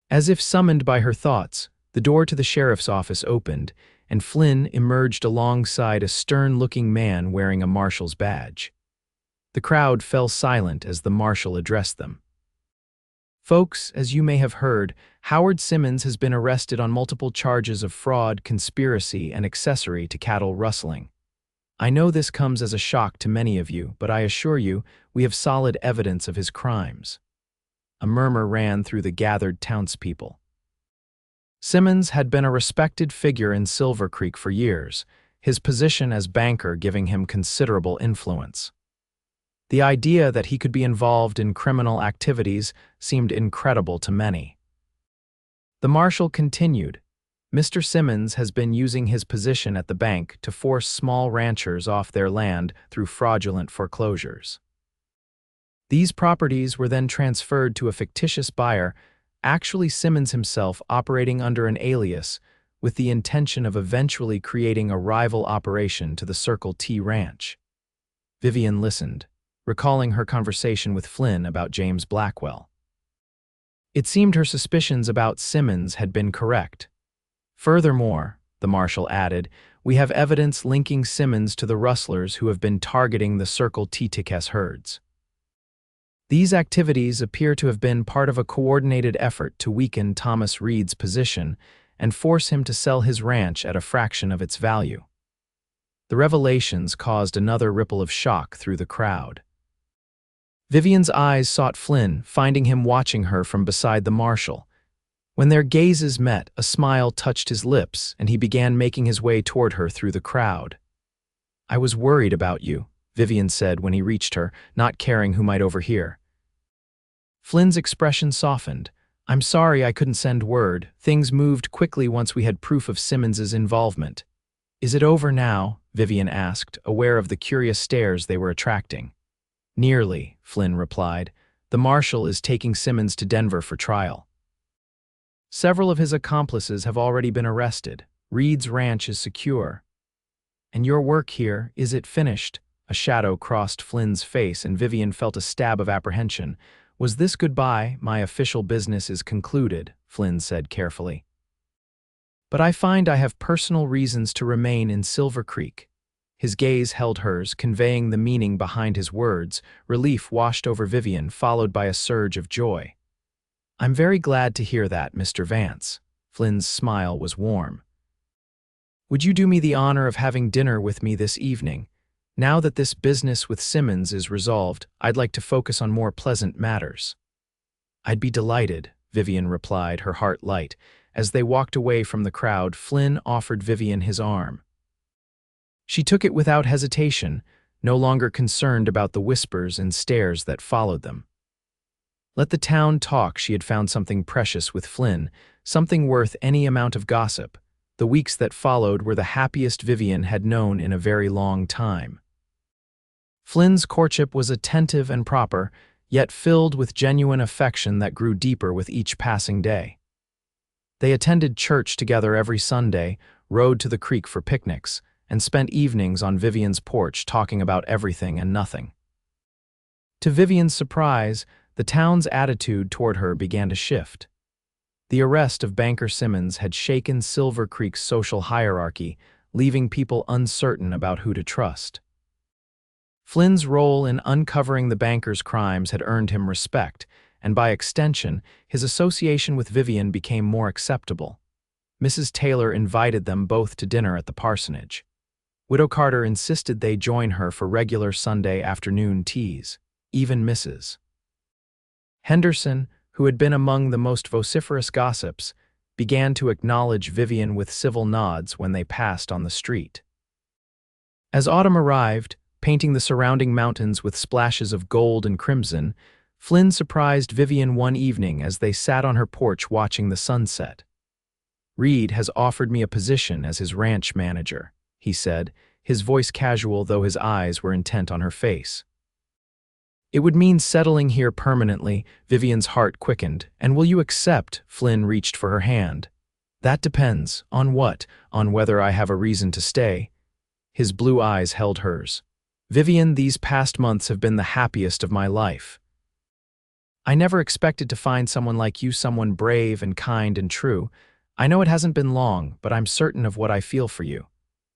As if summoned by her thoughts, the door to the sheriff's office opened, and Flynn emerged alongside a stern-looking man wearing a marshal's badge. The crowd fell silent as the marshal addressed them. "Folks, as you may have heard, Howard Simmons has been arrested on multiple charges of fraud, conspiracy, and accessory to cattle rustling. I know this comes as a shock to many of you, but I assure you, we have solid evidence of his crimes." A murmur ran through the gathered townspeople. Simmons had been a respected figure in Silvercreek for years, his position as banker giving him considerable influence. The idea that he could be involved in criminal activities seemed incredible to many. The marshal continued, "Mr. Simmons has been using his position at the bank to force small ranchers off their land through fraudulent foreclosures. These properties were then transferred to a fictitious buyer, actually Simmons himself operating under an alias, with the intention of eventually creating a rival operation to the Circle T Ranch." Vivian listened, recalling her conversation with Flynn about James Blackwell. It seemed her suspicions about Simmons had been correct. "Furthermore," the marshal added, "we have evidence linking Simmons to the rustlers who have been targeting the Circle T-Tickets herds. These activities appear to have been part of a coordinated effort to weaken Thomas Reed's position and force him to sell his ranch at a fraction of its value." The revelations caused another ripple of shock through the crowd. Vivian's eyes sought Flynn, finding him watching her from beside the marshal. When their gazes met, a smile touched his lips, and he began making his way toward her through the crowd. "I was worried about you," Vivian said when he reached her, not caring who might overhear. Flynn's expression softened. "I'm sorry I couldn't send word. Things moved quickly once we had proof of Simmons's involvement." "Is it over now?" Vivian asked, aware of the curious stares they were attracting. "Nearly," Flynn replied. "The marshal is taking Simmons to Denver for trial. Several of his accomplices have already been arrested. Reed's ranch is secure. And your work here, is it finished?" A shadow crossed Flynn's face, and Vivian felt a stab of apprehension. "Was this goodbye? My official business is concluded," Flynn said carefully. "But I find I have personal reasons to remain in Silvercreek." His gaze held hers, conveying the meaning behind his words. Relief washed over Vivian, followed by a surge of joy. "I'm very glad to hear that, Mr. Vance." Flynn's smile was warm. "Would you do me the honor of having dinner with me this evening? Now that this business with Simmons is resolved, I'd like to focus on more pleasant matters." "I'd be delighted," Vivian replied, her heart light. As they walked away from the crowd, Flynn offered Vivian his arm. She took it without hesitation, no longer concerned about the whispers and stares that followed them. Let the town talk. She had found something precious with Flynn, something worth any amount of gossip. The weeks that followed were the happiest Vivian had known in a very long time. Flynn's courtship was attentive and proper, yet filled with genuine affection that grew deeper with each passing day. They attended church together every Sunday, rode to the creek for picnics, and spent evenings on Vivian's porch talking about everything and nothing. To Vivian's surprise, the town's attitude toward her began to shift. The arrest of banker Simmons had shaken Silvercreek's social hierarchy, leaving people uncertain about who to trust. Flynn's role in uncovering the banker's crimes had earned him respect, and by extension, his association with Vivian became more acceptable. Mrs. Taylor invited them both to dinner at the parsonage. Widow Carter insisted they join her for regular Sunday afternoon teas, even Mrs. Henderson, who had been among the most vociferous gossips, began to acknowledge Vivian with civil nods when they passed on the street. As autumn arrived, painting the surrounding mountains with splashes of gold and crimson, Flynn surprised Vivian one evening as they sat on her porch watching the sunset. "Reed has offered me a position as his ranch manager," he said, his voice casual though his eyes were intent on her face. "It would mean settling here permanently." Vivian's heart quickened. "And will you accept?" Flynn reached for her hand. "That depends. On what? On whether I have a reason to stay." His blue eyes held hers. Vivian, these past months have been the happiest of my life. I never expected to find someone like you, someone brave and kind and true. I know it hasn't been long, but I'm certain of what I feel for you.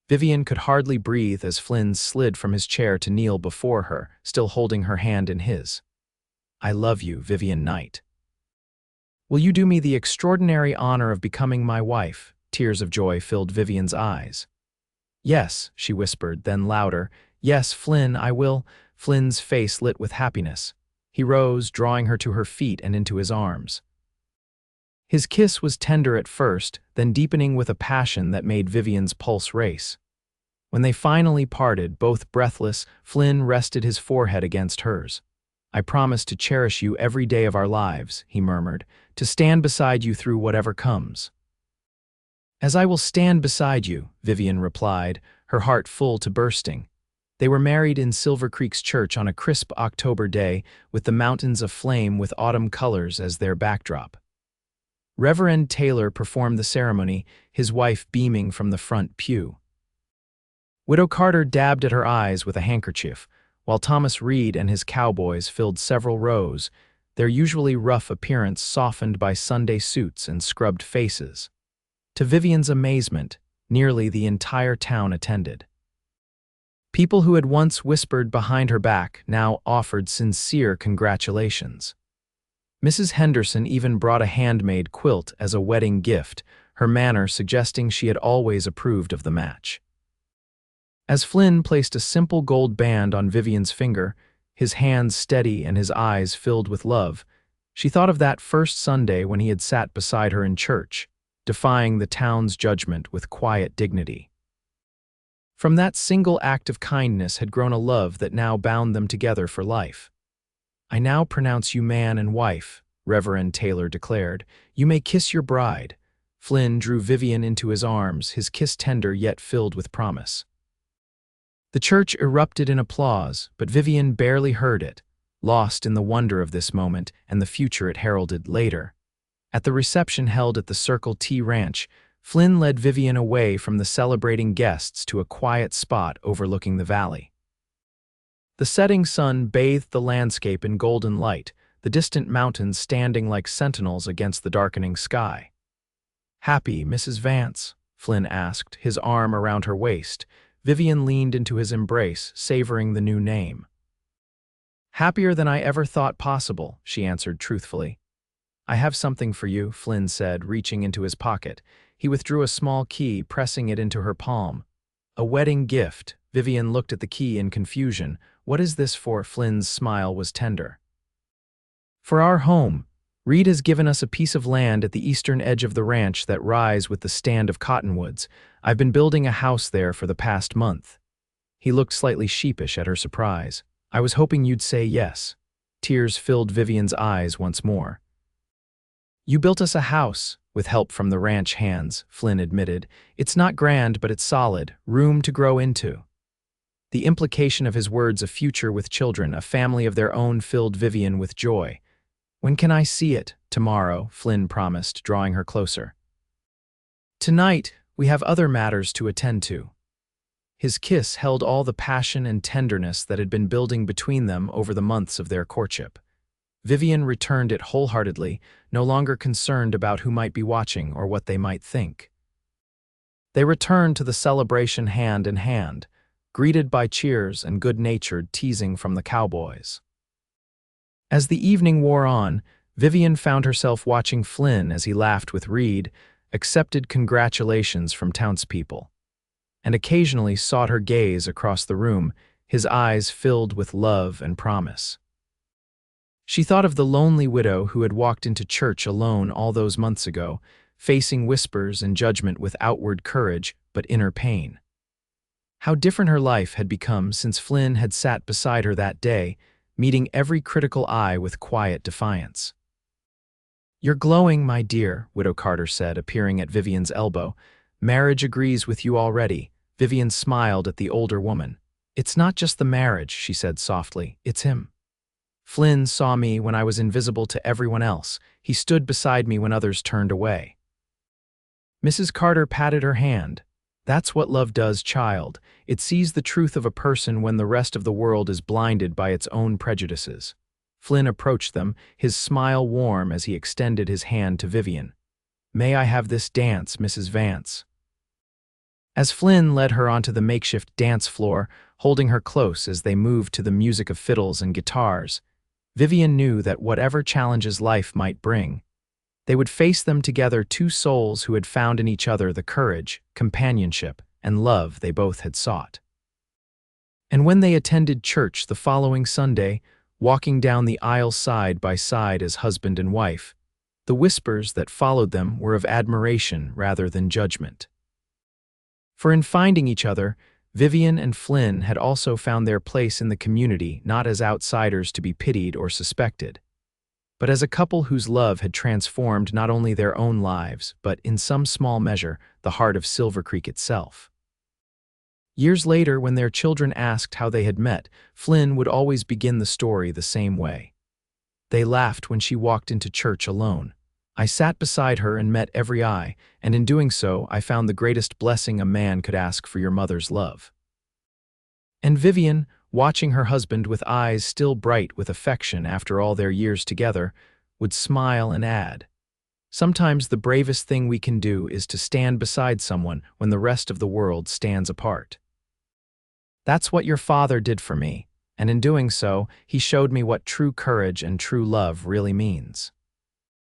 Vivian could hardly breathe as Flynn slid from his chair to kneel before her, still holding her hand in his. I love you, Vivian Knight. Will you do me the extraordinary honor of becoming my wife? Tears of joy filled Vivian's eyes. Yes, she whispered, then louder. Yes, Flynn, I will. Flynn's face lit with happiness. He rose, drawing her to her feet and into his arms. His kiss was tender at first, then deepening with a passion that made Vivian's pulse race. When they finally parted, both breathless, Flynn rested his forehead against hers. I promise to cherish you every day of our lives, he murmured, to stand beside you through whatever comes. As I will stand beside you, Vivian replied, her heart full to bursting. They were married in Silvercreek's church on a crisp October day, with the mountains aflame with autumn colors as their backdrop. Reverend Taylor performed the ceremony, his wife beaming from the front pew. Widow Carter dabbed at her eyes with a handkerchief, while Thomas Reed and his cowboys filled several rows, their usually rough appearance softened by Sunday suits and scrubbed faces. To Vivian's amazement, nearly the entire town attended. People who had once whispered behind her back now offered sincere congratulations. Mrs. Henderson even brought a handmade quilt as a wedding gift, her manner suggesting she had always approved of the match. As Flynn placed a simple gold band on Vivian's finger, his hands steady and his eyes filled with love, she thought of that first Sunday when he had sat beside her in church, defying the town's judgment with quiet dignity. From that single act of kindness had grown a love that now bound them together for life. I now pronounce you man and wife, Reverend Taylor declared. You may kiss your bride. Flynn drew Vivian into his arms, his kiss tender yet filled with promise. The church erupted in applause, but Vivian barely heard it, lost in the wonder of this moment and the future it heralded later. At the reception held at the Circle T Ranch, Flynn led Vivian away from the celebrating guests to a quiet spot overlooking the valley. The setting sun bathed the landscape in golden light, the distant mountains standing like sentinels against the darkening sky. "Happy, Mrs. Vance?" Flynn asked, his arm around her waist. Vivian leaned into his embrace, savoring the new name. "Happier than I ever thought possible," she answered truthfully. "I have something for you," Flynn said, reaching into his pocket. He withdrew a small key, pressing it into her palm. "A wedding gift." Vivian looked at the key in confusion. "What is this for?" Flynn's smile was tender. "For our home. Reed has given us a piece of land at the eastern edge of the ranch that rise with the stand of cottonwoods. I've been building a house there for the past month." He looked slightly sheepish at her surprise. "I was hoping you'd say yes." Tears filled Vivian's eyes once more. "You built us a house, with help from the ranch hands," Flynn admitted. "It's not grand, but it's solid, room to grow into." The implication of his words, a future with children, a family of their own, filled Vivian with joy. "When can I see it?" "Tomorrow," Flynn promised, drawing her closer. "Tonight, we have other matters to attend to." His kiss held all the passion and tenderness that had been building between them over the months of their courtship. Vivian returned it wholeheartedly, no longer concerned about who might be watching or what they might think. They returned to the celebration hand in hand, greeted by cheers and good-natured teasing from the cowboys. As the evening wore on, Vivian found herself watching Flynn as he laughed with Reed, accepted congratulations from townspeople, and occasionally sought her gaze across the room, his eyes filled with love and promise. She thought of the lonely widow who had walked into church alone all those months ago, facing whispers and judgment with outward courage but inner pain. How different her life had become since Flynn had sat beside her that day, meeting every critical eye with quiet defiance. "You're glowing, my dear," Widow Carter said, appearing at Vivian's elbow. "Marriage agrees with you already." Vivian smiled at the older woman. "It's not just the marriage," she said softly, "it's him. Flynn saw me when I was invisible to everyone else. He stood beside me when others turned away." Mrs. Carter patted her hand. That's what love does, child. It sees the truth of a person when the rest of the world is blinded by its own prejudices. Flynn approached them, his smile warm as he extended his hand to Vivian. "May I have this dance, Mrs. Vance?" As Flynn led her onto the makeshift dance floor, holding her close as they moved to the music of fiddles and guitars, Vivian knew that whatever challenges life might bring, they would face them together, two souls who had found in each other the courage, companionship, and love they both had sought. And when they attended church the following Sunday, walking down the aisle side by side as husband and wife, the whispers that followed them were of admiration rather than judgment. For in finding each other, Vivian and Flynn had also found their place in the community, not as outsiders to be pitied or suspected, but as a couple whose love had transformed not only their own lives, but, in some small measure, the heart of Silvercreek itself. Years later, when their children asked how they had met, Flynn would always begin the story the same way. "They laughed when she walked into church alone. I sat beside her and met every eye, and in doing so, I found the greatest blessing a man could ask for your mother's love." And Vivian, watching her husband with eyes still bright with affection after all their years together, would smile and add, "Sometimes the bravest thing we can do is to stand beside someone when the rest of the world stands apart. That's what your father did for me, and in doing so, he showed me what true courage and true love really means."